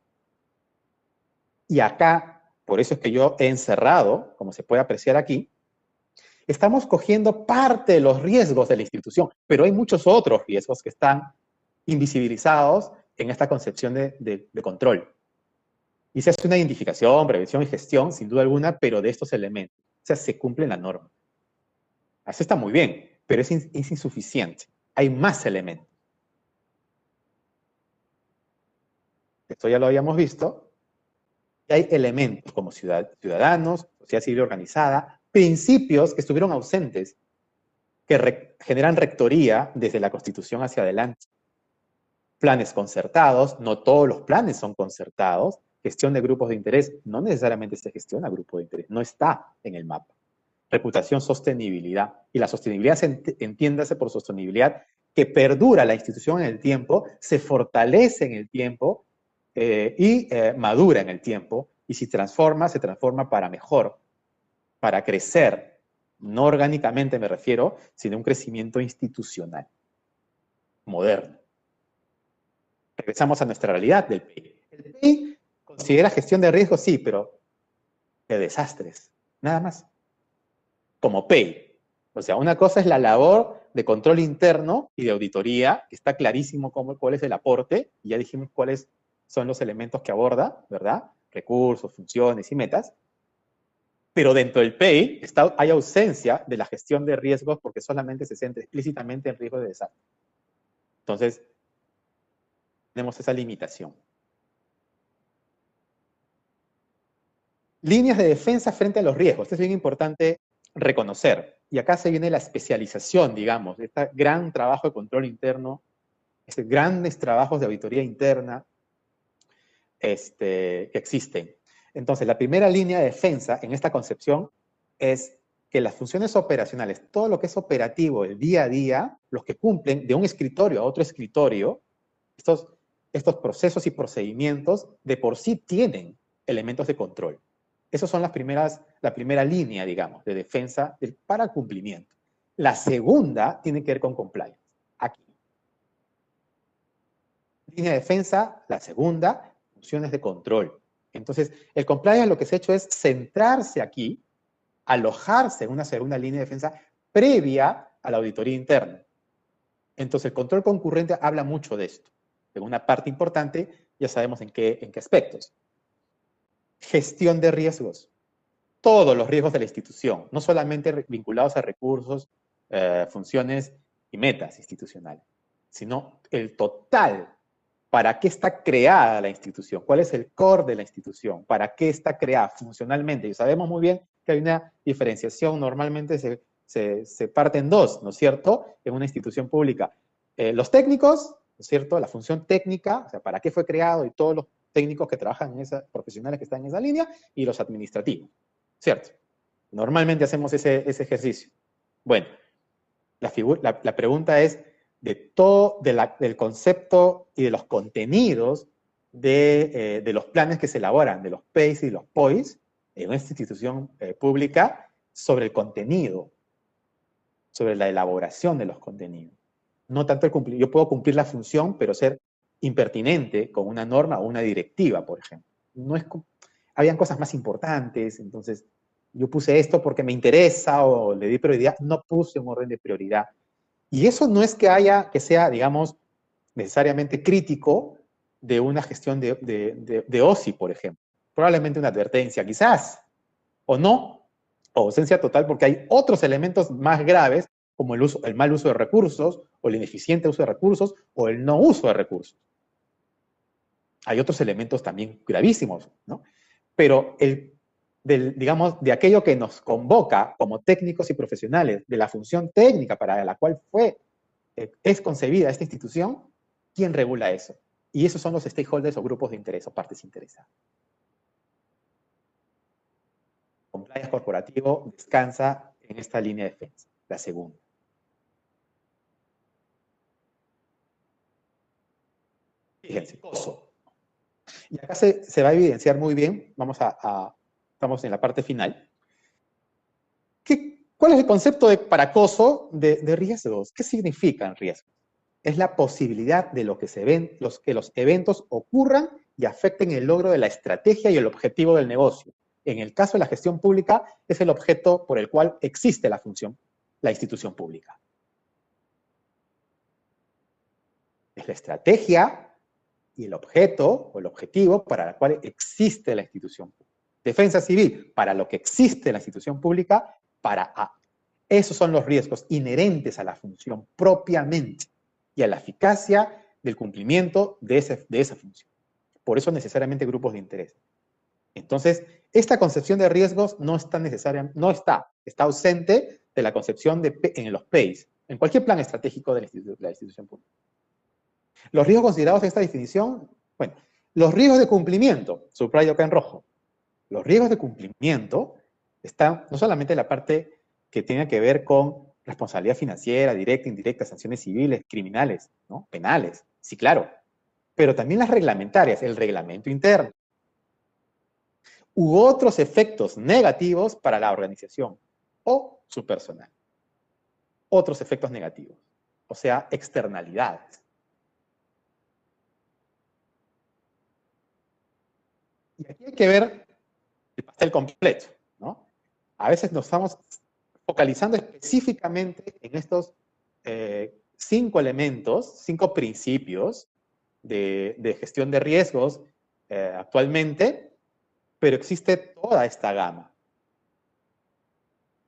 Y acá, por eso es que yo he encerrado, como se puede apreciar aquí, estamos cogiendo parte de los riesgos de la institución, pero hay muchos otros riesgos que están invisibilizados en esta concepción de control. Y se hace una identificación, prevención y gestión, sin duda alguna, pero de estos elementos. O sea, se cumple la norma. Eso está muy bien, pero es insuficiente. Hay más elementos. Esto ya lo habíamos visto. Y hay elementos como ciudadanos, sociedad civil organizada, principios que estuvieron ausentes, que generan rectoría desde la Constitución hacia adelante. Planes concertados, no todos los planes son concertados. Gestión de grupos de interés, no necesariamente se gestiona grupos de interés, no está en el mapa. Reputación, sostenibilidad. Y la sostenibilidad entiéndase por sostenibilidad que perdura la institución en el tiempo, se fortalece en el tiempo y madura en el tiempo. Y si transforma, se transforma para mejor, para crecer. No orgánicamente me refiero, sino un crecimiento institucional, moderno. Regresamos a nuestra realidad del PEI. El PEI considera gestión de riesgos, sí, pero de desastres, nada más. Como PEI. O sea, una cosa es la labor de control interno y de auditoría, que está clarísimo cuál es el aporte, y ya dijimos cuáles son los elementos que aborda, ¿verdad? Recursos, funciones y metas. Pero dentro del PEI hay ausencia de la gestión de riesgos porque solamente se centra explícitamente en riesgos de desastre. Entonces, tenemos esa limitación. Líneas de defensa frente a los riesgos. Esto es bien importante reconocer. Y acá se viene la especialización, digamos, de este gran trabajo de control interno, estos grandes trabajos de auditoría interna que existen. Entonces, la primera línea de defensa en esta concepción es que las funciones operacionales, todo lo que es operativo, el día a día, los que cumplen de un escritorio a otro escritorio, estos procesos y procedimientos de por sí tienen elementos de control. Esas son la primera línea, digamos, de defensa para cumplimiento. La segunda tiene que ver con compliance. Aquí. Línea de defensa, la segunda, funciones de control. Entonces, el compliance lo que se ha hecho es centrarse aquí, alojarse en una segunda línea de defensa previa a la auditoría interna. Entonces, el control concurrente habla mucho de esto. En una parte importante, ya sabemos en qué aspectos. Gestión de riesgos. Todos los riesgos de la institución, no solamente vinculados a recursos, funciones y metas institucionales, sino el total. ¿Para qué está creada la institución? ¿Cuál es el core de la institución? ¿Para qué está creada funcionalmente? Y sabemos muy bien que hay una diferenciación, normalmente se parte en dos, ¿no es cierto? En una institución pública. Los técnicos, ¿no es cierto? La función técnica, o sea, ¿para qué fue creado? Y todos los técnicos que trabajan en esa, profesionales que están en esa línea, y los administrativos, ¿cierto? Normalmente hacemos ese ejercicio. Bueno, la pregunta es, del concepto y de los contenidos de los planes que se elaboran, de los PEIs y los POIs, en una institución pública, sobre el contenido, sobre la elaboración de los contenidos. No tanto el cumplir, yo puedo cumplir la función, pero ser impertinente con una norma o una directiva, por ejemplo. Habían cosas más importantes, entonces yo puse esto porque me interesa o le di prioridad, no puse un orden de prioridad. Y eso no es que sea, digamos, necesariamente crítico de una gestión de OSI, por ejemplo. Probablemente una advertencia, quizás, o no, o ausencia total, porque hay otros elementos más graves, como el mal uso de recursos, o el ineficiente uso de recursos, o el no uso de recursos. Hay otros elementos también gravísimos, ¿no? Pero digamos, de aquello que nos convoca como técnicos y profesionales, de la función técnica para la cual es concebida esta institución, ¿quién regula eso? Y esos son los stakeholders o grupos de interés o partes interesadas. Compliance corporativo descansa en esta línea de defensa, la segunda. Fíjense, COSO. Y acá se va a evidenciar muy bien, estamos en la parte final, ¿Cuál es el concepto para acoso de riesgos? ¿Qué significan riesgos? Es la posibilidad de que los eventos ocurran y afecten el logro de la estrategia y el objetivo del negocio. En el caso de la gestión pública, es el objeto por el cual existe la institución pública. Es la estrategia y el objeto o el objetivo para el cual existe la institución pública. Defensa civil, para lo que existe la institución pública, esos son los riesgos inherentes a la función propiamente y a la eficacia del cumplimiento de esa función. Por eso necesariamente grupos de interés. Entonces, esta concepción de riesgos está ausente de la concepción en los PEIs, en cualquier plan estratégico de la institución pública. Los riesgos considerados en esta definición, bueno, los riesgos de cumplimiento, subrayo acá en rojo. Los riesgos de cumplimiento están no solamente en la parte que tiene que ver con responsabilidad financiera, directa, indirecta, sanciones civiles, criminales, ¿no? Penales, sí, claro, pero también las reglamentarias, el reglamento interno, u otros efectos negativos para la organización o su personal. Otros efectos negativos, o sea, externalidades. Y aquí hay que ver el pastel completo, ¿no? A veces nos estamos focalizando específicamente en estos 5 elementos, 5 principios de gestión de riesgos actualmente, pero existe toda esta gama.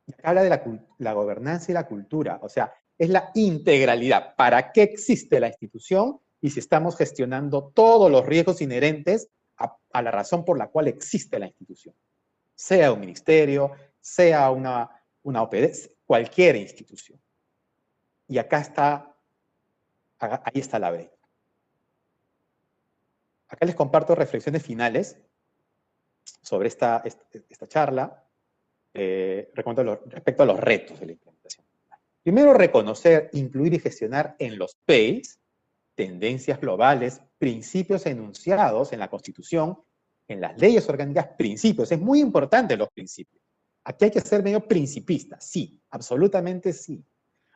Y acá habla de la gobernanza y la cultura, o sea, es la integralidad. ¿Para qué existe la institución? Y si estamos gestionando todos los riesgos inherentes a la razón por la cual existe la institución. Sea un ministerio, sea una OPD, cualquier institución. Y acá ahí está la brecha. Acá les comparto reflexiones finales sobre esta charla respecto a los retos de la implementación. Primero, reconocer, incluir y gestionar en los PEIs tendencias globales, principios enunciados en la Constitución, en las leyes orgánicas, principios. Es muy importante los principios. Aquí hay que ser medio principista, sí, absolutamente sí.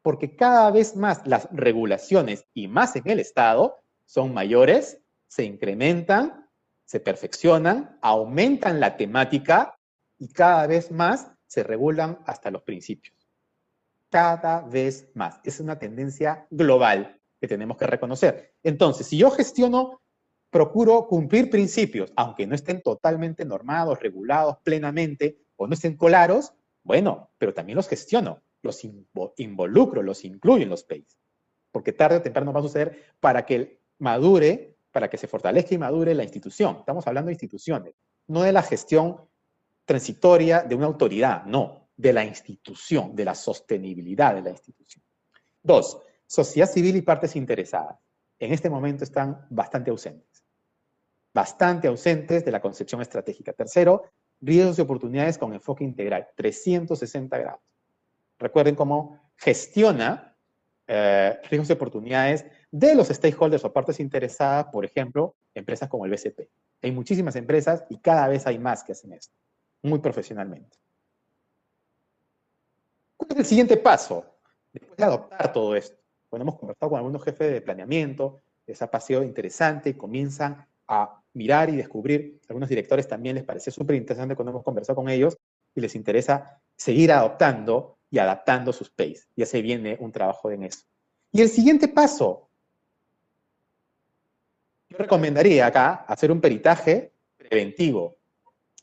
Porque cada vez más las regulaciones, y más en el Estado, son mayores, se incrementan, se perfeccionan, aumentan la temática y cada vez más se regulan hasta los principios. Cada vez más. Es una tendencia global que tenemos que reconocer. Entonces, si yo procuro cumplir principios, aunque no estén totalmente normados, regulados plenamente, o no estén claros, bueno, pero también los gestiono, los involucro, los incluyo en los PEIs. Porque tarde o temprano va a suceder para que madure, para que se fortalezca y madure la institución. Estamos hablando de instituciones, no de la gestión transitoria de una autoridad, no, de la institución, de la sostenibilidad de la institución. 2, sociedad civil y partes interesadas. En este momento están bastante ausentes de la concepción estratégica. Tercero, riesgos y oportunidades con enfoque integral, 360 grados. Recuerden cómo gestiona riesgos y oportunidades de los stakeholders o partes interesadas, por ejemplo, empresas como el BCP. Hay muchísimas empresas y cada vez hay más que hacen esto, muy profesionalmente. ¿Cuál es el siguiente paso? Después de adoptar todo esto, bueno, hemos conversado con algunos jefes de planeamiento, les ha parecido interesante y comienzan a mirar y descubrir. Algunos directores también les parece súper interesante cuando hemos conversado con ellos y les interesa seguir adoptando y adaptando sus PEIs. Ya se viene un trabajo en eso. Y el siguiente paso, yo recomendaría acá hacer un peritaje preventivo,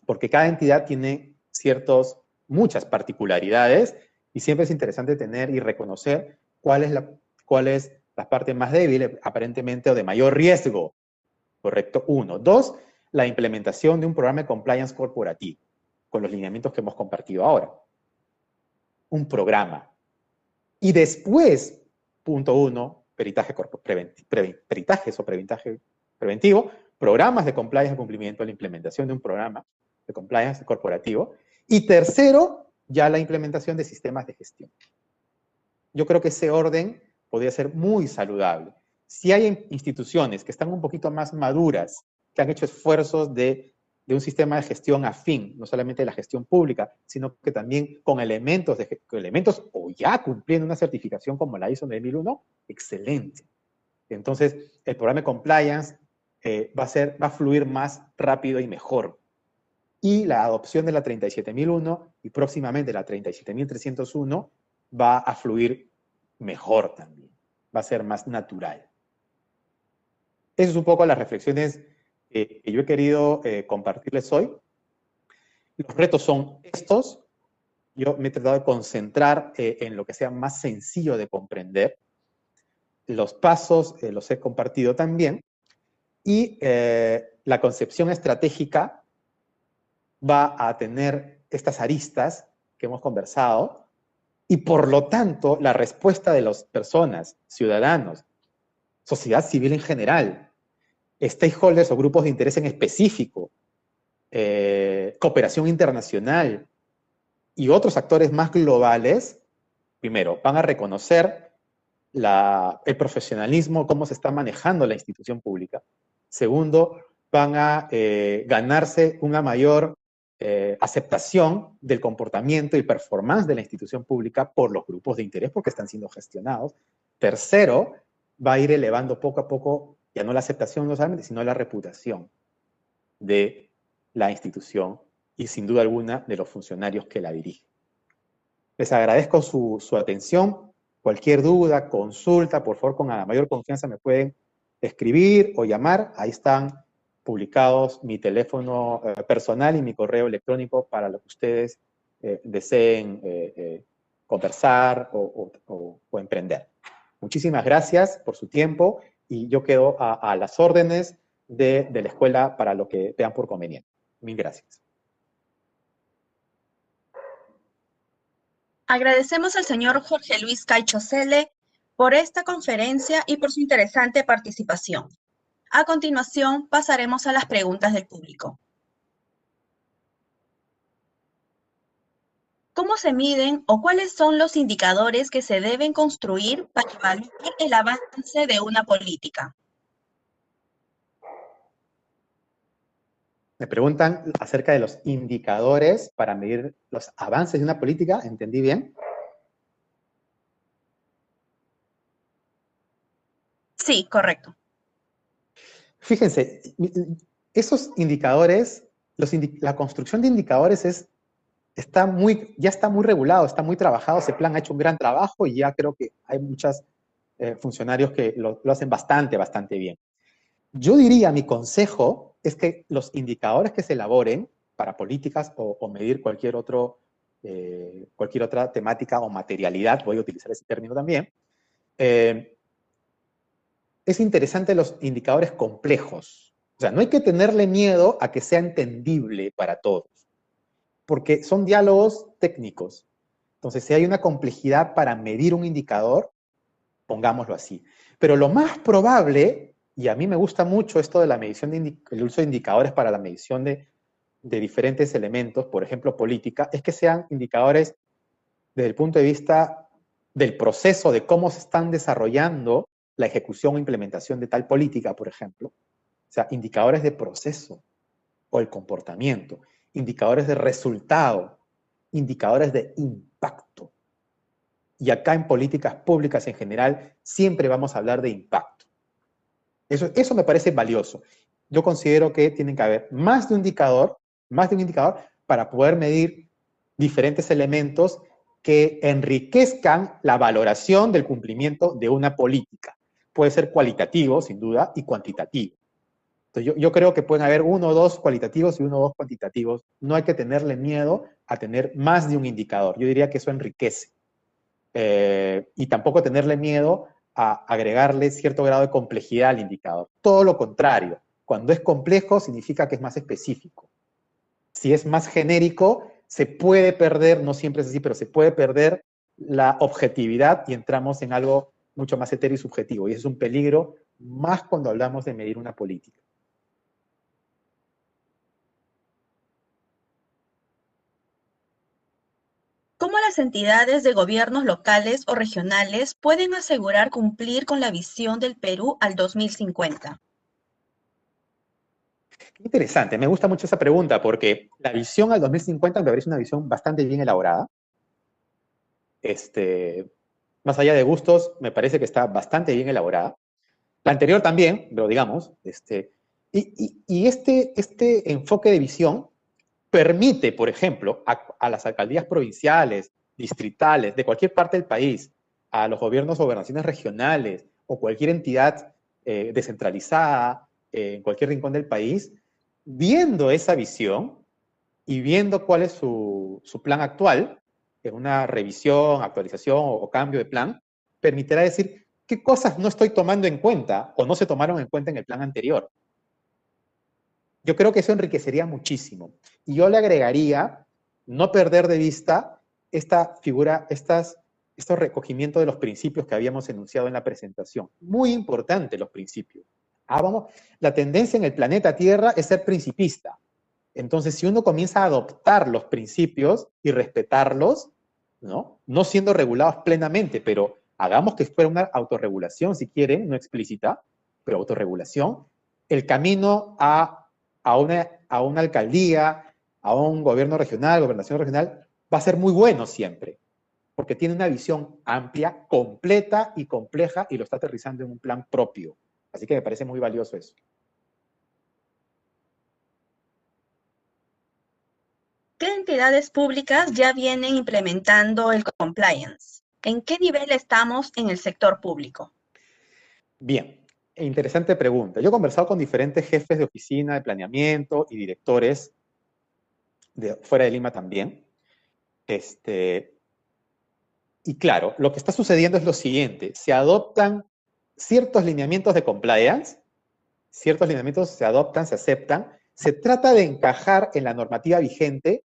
porque cada entidad tiene muchas particularidades y siempre es interesante tener y reconocer cuál es la parte más débil, aparentemente, o de mayor riesgo. Correcto, 1. 2, la implementación de un programa de compliance corporativo, con los lineamientos que hemos compartido ahora. Un programa. Y después, punto 1, peritaje preventivo, programas de compliance de cumplimiento, la implementación de un programa de compliance corporativo. Y tercero, ya la implementación de sistemas de gestión. Yo creo que ese orden podría ser muy saludable. Si hay instituciones que están un poquito más maduras, que han hecho esfuerzos de de un sistema de gestión afín, no solamente de la gestión pública, sino que también con elementos o ya cumpliendo una certificación como la ISO 9001, excelente. Entonces, el programa de compliance va a fluir más rápido y mejor. Y la adopción de la 37001 y próximamente la 37301 va a fluir mejor también, va a ser más natural. Esas son un poco las reflexiones que yo he querido compartirles hoy. Los retos son estos. Yo me he tratado de concentrar en lo que sea más sencillo de comprender. Los pasos los he compartido también. Y la concepción estratégica va a tener estas aristas que hemos conversado y por lo tanto la respuesta de las personas, ciudadanos, sociedad civil en general, stakeholders o grupos de interés en específico, cooperación internacional y otros actores más globales, primero, van a reconocer el profesionalismo, cómo se está manejando la institución pública. Segundo, van a ganarse una mayor aceptación del comportamiento y performance de la institución pública por los grupos de interés porque están siendo gestionados. Tercero, va a ir elevando poco a poco, ya no la aceptación no solamente, sino la reputación de la institución y sin duda alguna de los funcionarios que la dirigen. Les agradezco su atención. Cualquier duda, consulta, por favor, con la mayor confianza me pueden escribir o llamar. Ahí están publicados mi teléfono personal y mi correo electrónico para lo que ustedes deseen conversar o emprender. Muchísimas gracias por su tiempo y yo quedo a las órdenes de la escuela para lo que vean por conveniente. Mil gracias. Agradecemos al señor Jorge Luis Caicho Cele por esta conferencia y por su interesante participación. A continuación, pasaremos a las preguntas del público. ¿Cómo se miden o cuáles son los indicadores que se deben construir para evaluar el avance de una política? Me preguntan acerca de los indicadores para medir los avances de una política. ¿Entendí bien? Sí, correcto. Fíjense, esos indicadores, la construcción de indicadores ya está muy regulado, está muy trabajado. Ese plan ha hecho un gran trabajo y ya creo que hay muchos funcionarios que lo hacen bastante bien. Yo diría, mi consejo es que los indicadores que se elaboren para políticas o medir cualquier otra temática o materialidad, voy a utilizar ese término también, es interesante los indicadores complejos. O sea, no hay que tenerle miedo a que sea entendible para todos, porque son diálogos técnicos. Entonces, si hay una complejidad para medir un indicador, pongámoslo así. Pero lo más probable, y a mí me gusta mucho esto de la medición, el uso de indicadores para la medición de diferentes elementos, por ejemplo, política, es que sean indicadores desde el punto de vista del proceso, de cómo se están desarrollando la ejecución o implementación de tal política, por ejemplo. O sea, indicadores de proceso o el comportamiento, indicadores de resultado, indicadores de impacto. Y acá en políticas públicas en general siempre vamos a hablar de impacto. Eso me parece valioso. Yo considero que tienen que haber más de un indicador para poder medir diferentes elementos que enriquezcan la valoración del cumplimiento de una política. Puede ser cualitativo, sin duda, y cuantitativo. Entonces, yo creo que pueden haber 1 o 2 cualitativos y 1 o 2 cuantitativos. No hay que tenerle miedo a tener más de un indicador. Yo diría que eso enriquece. Y tampoco tenerle miedo a agregarle cierto grado de complejidad al indicador. Todo lo contrario. Cuando es complejo, significa que es más específico. Si es más genérico, se puede perder, no siempre es así, pero se puede perder la objetividad y entramos en algo mucho más etéreo y subjetivo. Y ese es un peligro, más cuando hablamos de medir una política. ¿Cómo las entidades de gobiernos locales o regionales pueden asegurar cumplir con la visión del Perú al 2050? Qué interesante, me gusta mucho esa pregunta porque la visión al 2050 me parece una visión bastante bien elaborada. Más allá de gustos, me parece que está bastante bien elaborada. La anterior también, pero digamos, y este enfoque de visión permite, por ejemplo, a las alcaldías provinciales, distritales, de cualquier parte del país, a los gobiernos o gobernaciones regionales o cualquier entidad descentralizada en cualquier rincón del país, viendo esa visión y viendo cuál es su plan actual, en una revisión, actualización o cambio de plan, permitirá decir qué cosas no estoy tomando en cuenta o no se tomaron en cuenta en el plan anterior. Yo creo que eso enriquecería muchísimo. Y yo le agregaría no perder de vista esta figura, estos recogimientos de los principios que habíamos enunciado en la presentación. Muy importante los principios. La tendencia en el planeta Tierra es ser principista. Entonces, si uno comienza a adoptar los principios y respetarlos, no siendo regulados plenamente, pero hagamos que fuera una autorregulación, si quieren, no explícita, pero autorregulación, el camino a una alcaldía, a un gobierno regional, gobernación regional, va a ser muy bueno siempre, porque tiene una visión amplia, completa y compleja y lo está aterrizando en un plan propio. Así que me parece muy valioso eso. ¿Qué entidades públicas ya vienen implementando el compliance? ¿En qué nivel estamos en el sector público? Bien, interesante pregunta. Yo he conversado con diferentes jefes de oficina de planeamiento y directores fuera de Lima también. Y claro, lo que está sucediendo es lo siguiente. Se adoptan ciertos lineamientos de compliance, ciertos lineamientos se adoptan, se aceptan. Se trata de encajar en la normativa vigente,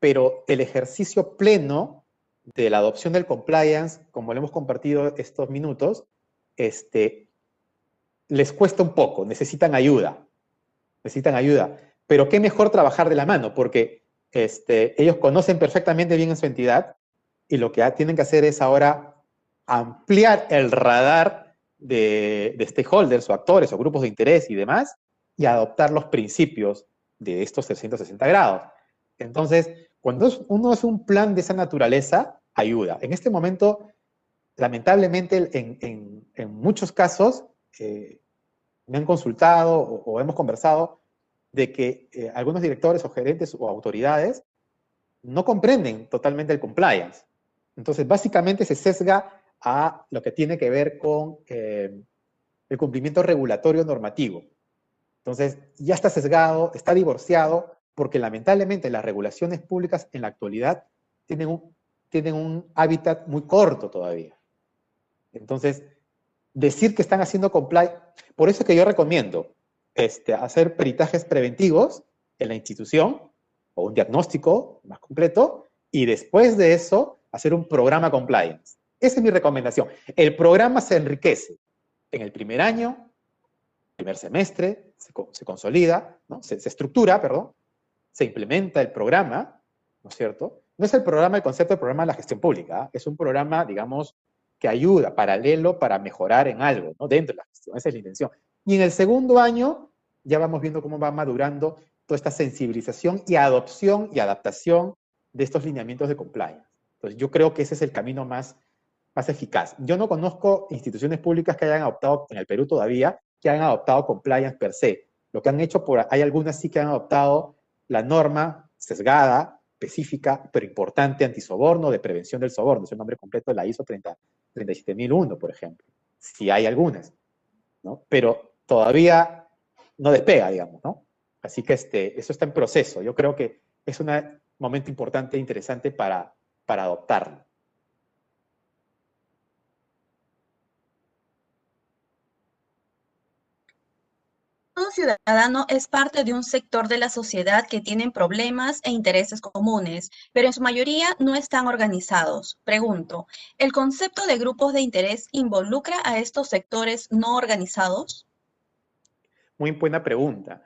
pero el ejercicio pleno de la adopción del compliance, como lo hemos compartido estos minutos, les cuesta un poco, necesitan ayuda. Pero qué mejor trabajar de la mano, porque ellos conocen perfectamente bien a su entidad y lo que tienen que hacer es ahora ampliar el radar de stakeholders o actores o grupos de interés y demás y adoptar los principios de estos 360 grados. Entonces, cuando uno hace un plan de esa naturaleza, ayuda. En este momento, lamentablemente, en muchos casos, me han consultado o hemos conversado de que algunos directores o gerentes o autoridades no comprenden totalmente el compliance. Entonces, básicamente se sesga a lo que tiene que ver con el cumplimiento regulatorio normativo. Entonces, ya está sesgado, está divorciado, porque lamentablemente las regulaciones públicas en la actualidad tienen un hábitat muy corto todavía. Entonces, decir que están haciendo compliance, por eso es que yo recomiendo hacer peritajes preventivos en la institución, o un diagnóstico más completo, y después de eso, hacer un programa compliance. Esa es mi recomendación. El programa se enriquece en el primer año, primer semestre, se consolida, ¿no? se estructura, perdón, se implementa el programa, ¿no es cierto? No es el concepto del programa de la gestión pública, es un programa, digamos, que ayuda, paralelo, para mejorar en algo, ¿no? Dentro de la gestión, esa es la intención. Y en el segundo año, ya vamos viendo cómo va madurando toda esta sensibilización y adopción y adaptación de estos lineamientos de compliance. Entonces, yo creo que ese es el camino más eficaz. Yo no conozco instituciones públicas que hayan adoptado, en el Perú todavía, que hayan adoptado compliance per se. Lo que han hecho, hay algunas sí que han adoptado la norma sesgada, específica, pero importante, antisoborno, de prevención del soborno. Es el nombre completo de la ISO 37001, por ejemplo. Sí hay algunas, ¿no? Pero todavía no despega, digamos, ¿no? Así que eso está en proceso. Yo creo que es un momento importante e interesante para adoptarlo. Todo ciudadano es parte de un sector de la sociedad que tienen problemas e intereses comunes, pero en su mayoría no están organizados. Pregunto, ¿el concepto de grupos de interés involucra a estos sectores no organizados? Muy buena pregunta.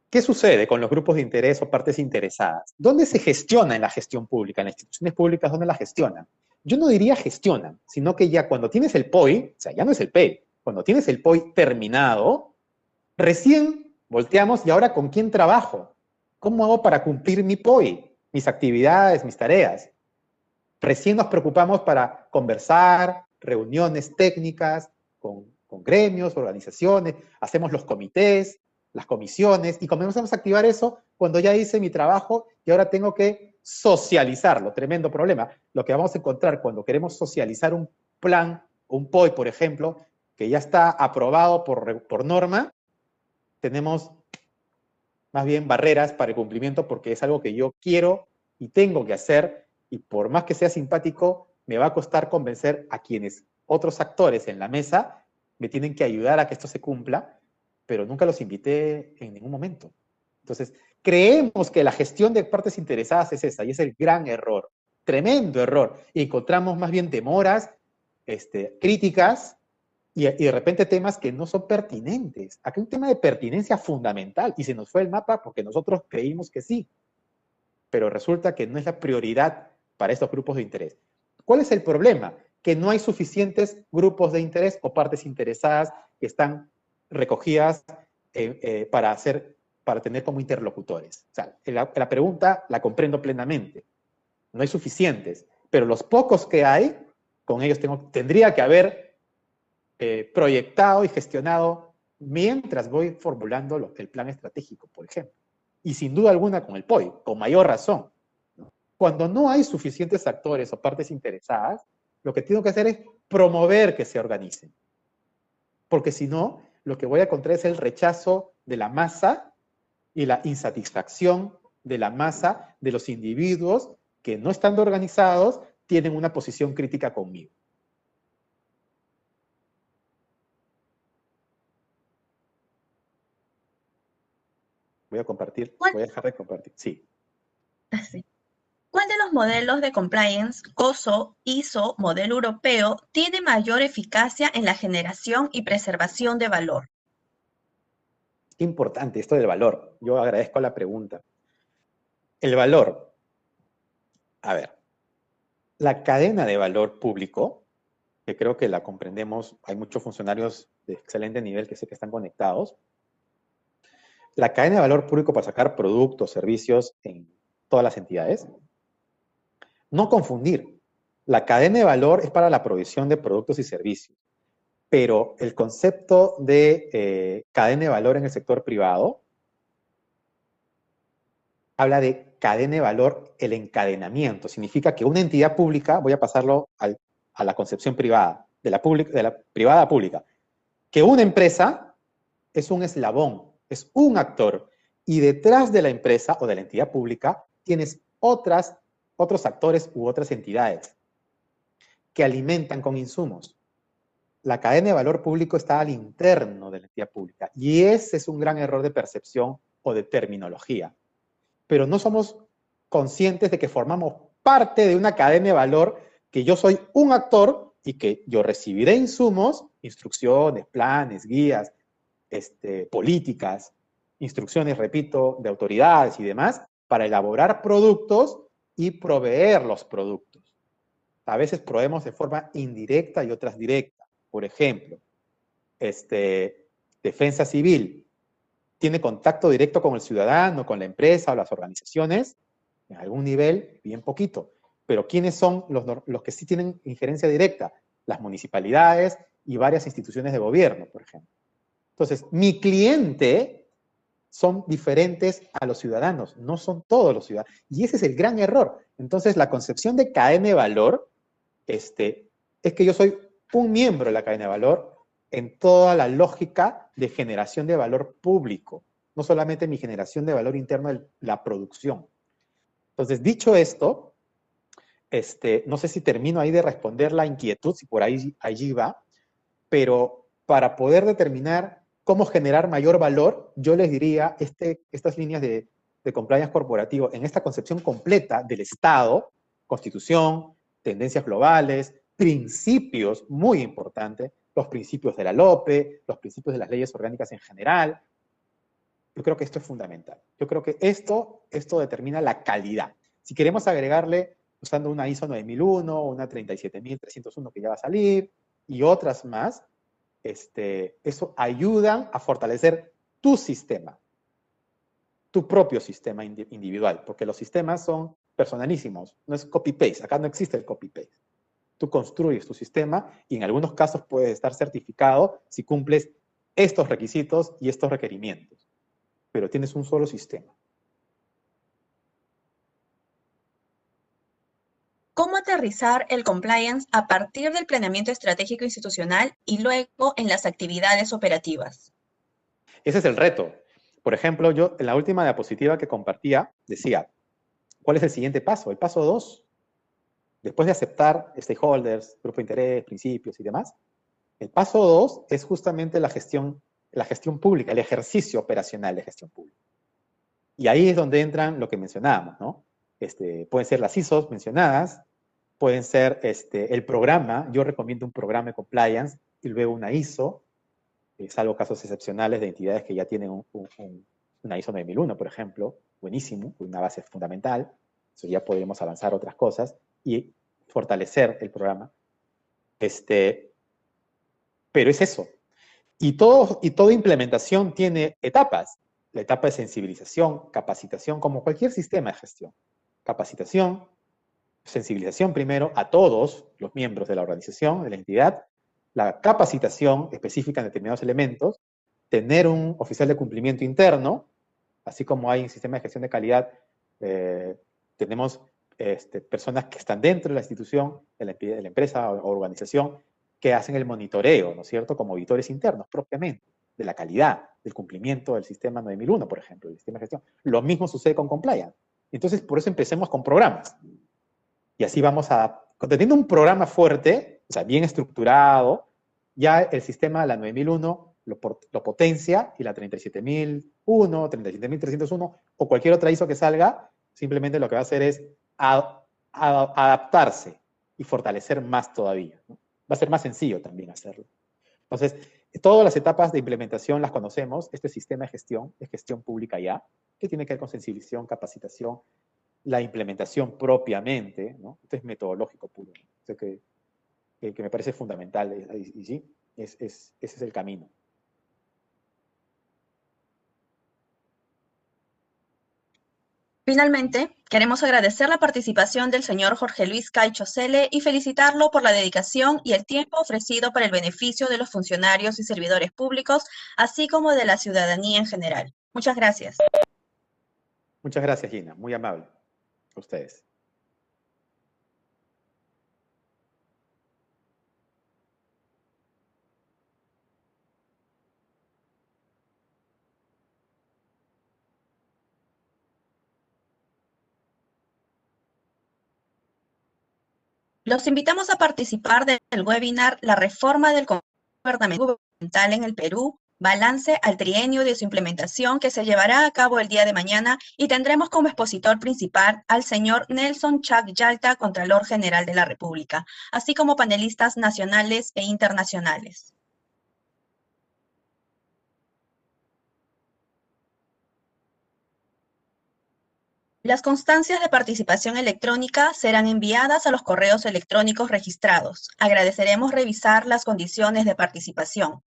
¿Qué sucede con los grupos de interés o partes interesadas? ¿Dónde se gestiona en la gestión pública? En las instituciones públicas, ¿dónde la gestionan? Yo no diría gestionan, sino que ya cuando tienes el POI, o sea, ya no es el PEI, cuando tienes el POI terminado, recién Volteamos y ahora ¿con quién trabajo? ¿Cómo hago para cumplir mi POI, mis actividades, mis tareas? Recién nos preocupamos para conversar, reuniones técnicas con gremios, organizaciones, hacemos los comités, las comisiones, y comenzamos a activar eso cuando ya hice mi trabajo y ahora tengo que socializarlo. Tremendo problema. Lo que vamos a encontrar cuando queremos socializar un plan, un POI, por ejemplo, que ya está aprobado por norma, tenemos más bien barreras para el cumplimiento porque es algo que yo quiero y tengo que hacer, y por más que sea simpático, me va a costar convencer a quienes otros actores en la mesa me tienen que ayudar a que esto se cumpla, pero nunca los invité en ningún momento. Entonces, creemos que la gestión de partes interesadas es esa, y es el gran error, tremendo error. Y encontramos más bien demoras, críticas, y de repente temas que no son pertinentes. Aquí hay un tema de pertinencia fundamental, y se nos fue el mapa porque nosotros creímos que sí, pero resulta que no es la prioridad para estos grupos de interés. ¿Cuál es el problema? Que no hay suficientes grupos de interés o partes interesadas que están recogidas para tener como interlocutores. O sea, la pregunta la comprendo plenamente. No hay suficientes, pero los pocos que hay, con ellos tendría que haber proyectado y gestionado mientras voy formulando el plan estratégico, por ejemplo. Y sin duda alguna con el POI, con mayor razón. Cuando no hay suficientes actores o partes interesadas, lo que tengo que hacer es promover que se organicen. Porque si no, lo que voy a encontrar es el rechazo de la masa y la insatisfacción de la masa de los individuos que, no estando organizados, tienen una posición crítica conmigo. Voy a dejar de compartir. Sí. Así. ¿Cuál de los modelos de compliance, COSO, ISO, modelo europeo, tiene mayor eficacia en la generación y preservación de valor? Qué importante esto del valor. Yo agradezco la pregunta. El valor. A ver, la cadena de valor público, que creo que la comprendemos, hay muchos funcionarios de excelente nivel que sé que están conectados. La cadena de valor público para sacar productos, servicios en todas las entidades. No confundir. La cadena de valor es para la provisión de productos y servicios, pero el concepto de cadena de valor en el sector privado habla de cadena de valor, el encadenamiento. Significa que una entidad pública, voy a pasarlo a la concepción privada, de la privada a pública, que una empresa es un eslabón, es un actor, y detrás de la empresa o de la entidad pública tienes otros actores u otras entidades que alimentan con insumos. La cadena de valor público está al interno de la entidad pública, y ese es un gran error de percepción o de terminología. Pero no somos conscientes de que formamos parte de una cadena de valor, que yo soy un actor y que yo recibiré insumos, instrucciones, planes, guías, políticas, instrucciones, repito, de autoridades y demás, para elaborar productos y proveer los productos. A veces proveemos de forma indirecta y otras directa. Por ejemplo, Defensa Civil tiene contacto directo con el ciudadano, con la empresa o las organizaciones, en algún nivel, bien poquito. Pero ¿quiénes son los que sí tienen injerencia directa? Las municipalidades y varias instituciones de gobierno, por ejemplo. Entonces, mi cliente son diferentes a los ciudadanos, no son todos los ciudadanos. Y ese es el gran error. Entonces, la concepción de cadena de valor es que yo soy un miembro de la cadena de valor en toda la lógica de generación de valor público, no solamente mi generación de valor interno de la producción. Entonces, dicho esto, no sé si termino ahí de responder la inquietud, si por ahí allí va, pero para poder determinar cómo generar mayor valor, yo les diría estas líneas de compliance corporativo en esta concepción completa del Estado, Constitución, tendencias globales, principios, muy importantes, los principios de la LOPE, los principios de las leyes orgánicas en general. Yo creo que esto es fundamental. Yo creo que esto determina la calidad. Si queremos agregarle, usando una ISO 9001, una 37301 que ya va a salir, y otras más, eso ayuda a fortalecer tu sistema. tu propio sistema individual, porque los sistemas son personalísimos, no es copy-paste, acá no existe el copy-paste. Tú construyes tu sistema y en algunos casos puedes estar certificado si cumples estos requisitos y estos requerimientos, pero tienes un solo sistema. ¿Cómo aterrizar el compliance a partir del planeamiento estratégico institucional y luego en las actividades operativas? Ese es el reto. Por ejemplo, yo en la última diapositiva que compartía decía, ¿cuál es el siguiente paso? El paso 2, después de aceptar stakeholders, grupo de interés, principios y demás, el paso 2 es justamente la gestión pública, el ejercicio operacional de gestión pública. Y ahí es donde entran lo que mencionábamos, ¿no? Pueden ser las ISOs mencionadas, pueden ser el programa, yo recomiendo un programa de compliance y luego una ISO, salvo casos excepcionales de entidades que ya tienen una ISO 9001, por ejemplo, buenísimo, una base fundamental, eso ya podemos avanzar otras cosas y fortalecer el programa. Pero es eso. Y toda implementación tiene etapas. La etapa de sensibilización, capacitación, como cualquier sistema de gestión. Capacitación, sensibilización primero a todos los miembros de la organización, de la entidad, la capacitación específica en determinados elementos, tener un oficial de cumplimiento interno, así como hay en sistema de gestión de calidad, tenemos personas que están dentro de la institución, de la empresa o organización, que hacen el monitoreo, ¿no es cierto?, como auditores internos propiamente, de la calidad, del cumplimiento del sistema 9001, por ejemplo, el sistema de gestión. Lo mismo sucede con compliance. Entonces, por eso empecemos con programas. Y así vamos teniendo un programa fuerte, o sea, bien estructurado, ya el sistema, la 9001, lo potencia, y la 37001, 37301, o cualquier otra ISO que salga, simplemente lo que va a hacer es adaptarse y fortalecer más todavía, ¿no? Va a ser más sencillo también hacerlo. Entonces, todas las etapas de implementación las conocemos. Este sistema de gestión pública ya, que tiene que ver con sensibilización, capacitación, la implementación propiamente, ¿no? Esto es metodológico puro, ¿no? O sea que me parece fundamental, y sí, ese es el camino. Finalmente, queremos agradecer la participación del señor Jorge Luis Caicho Cele y felicitarlo por la dedicación y el tiempo ofrecido para el beneficio de los funcionarios y servidores públicos, así como de la ciudadanía en general. Muchas gracias. Muchas gracias, Gina. Muy amable. A ustedes. Los invitamos a participar del webinar La reforma del gobernamental en el Perú, balance al trienio de su implementación, que se llevará a cabo el día de mañana, y tendremos como expositor principal al señor Nelson Chac Yalta, Contralor General de la República, así como panelistas nacionales e internacionales. Las constancias de participación electrónica serán enviadas a los correos electrónicos registrados. Agradeceremos revisar las condiciones de participación.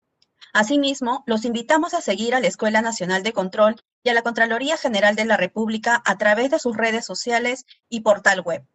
Asimismo, los invitamos a seguir a la Escuela Nacional de Control y a la Contraloría General de la República a través de sus redes sociales y portal web.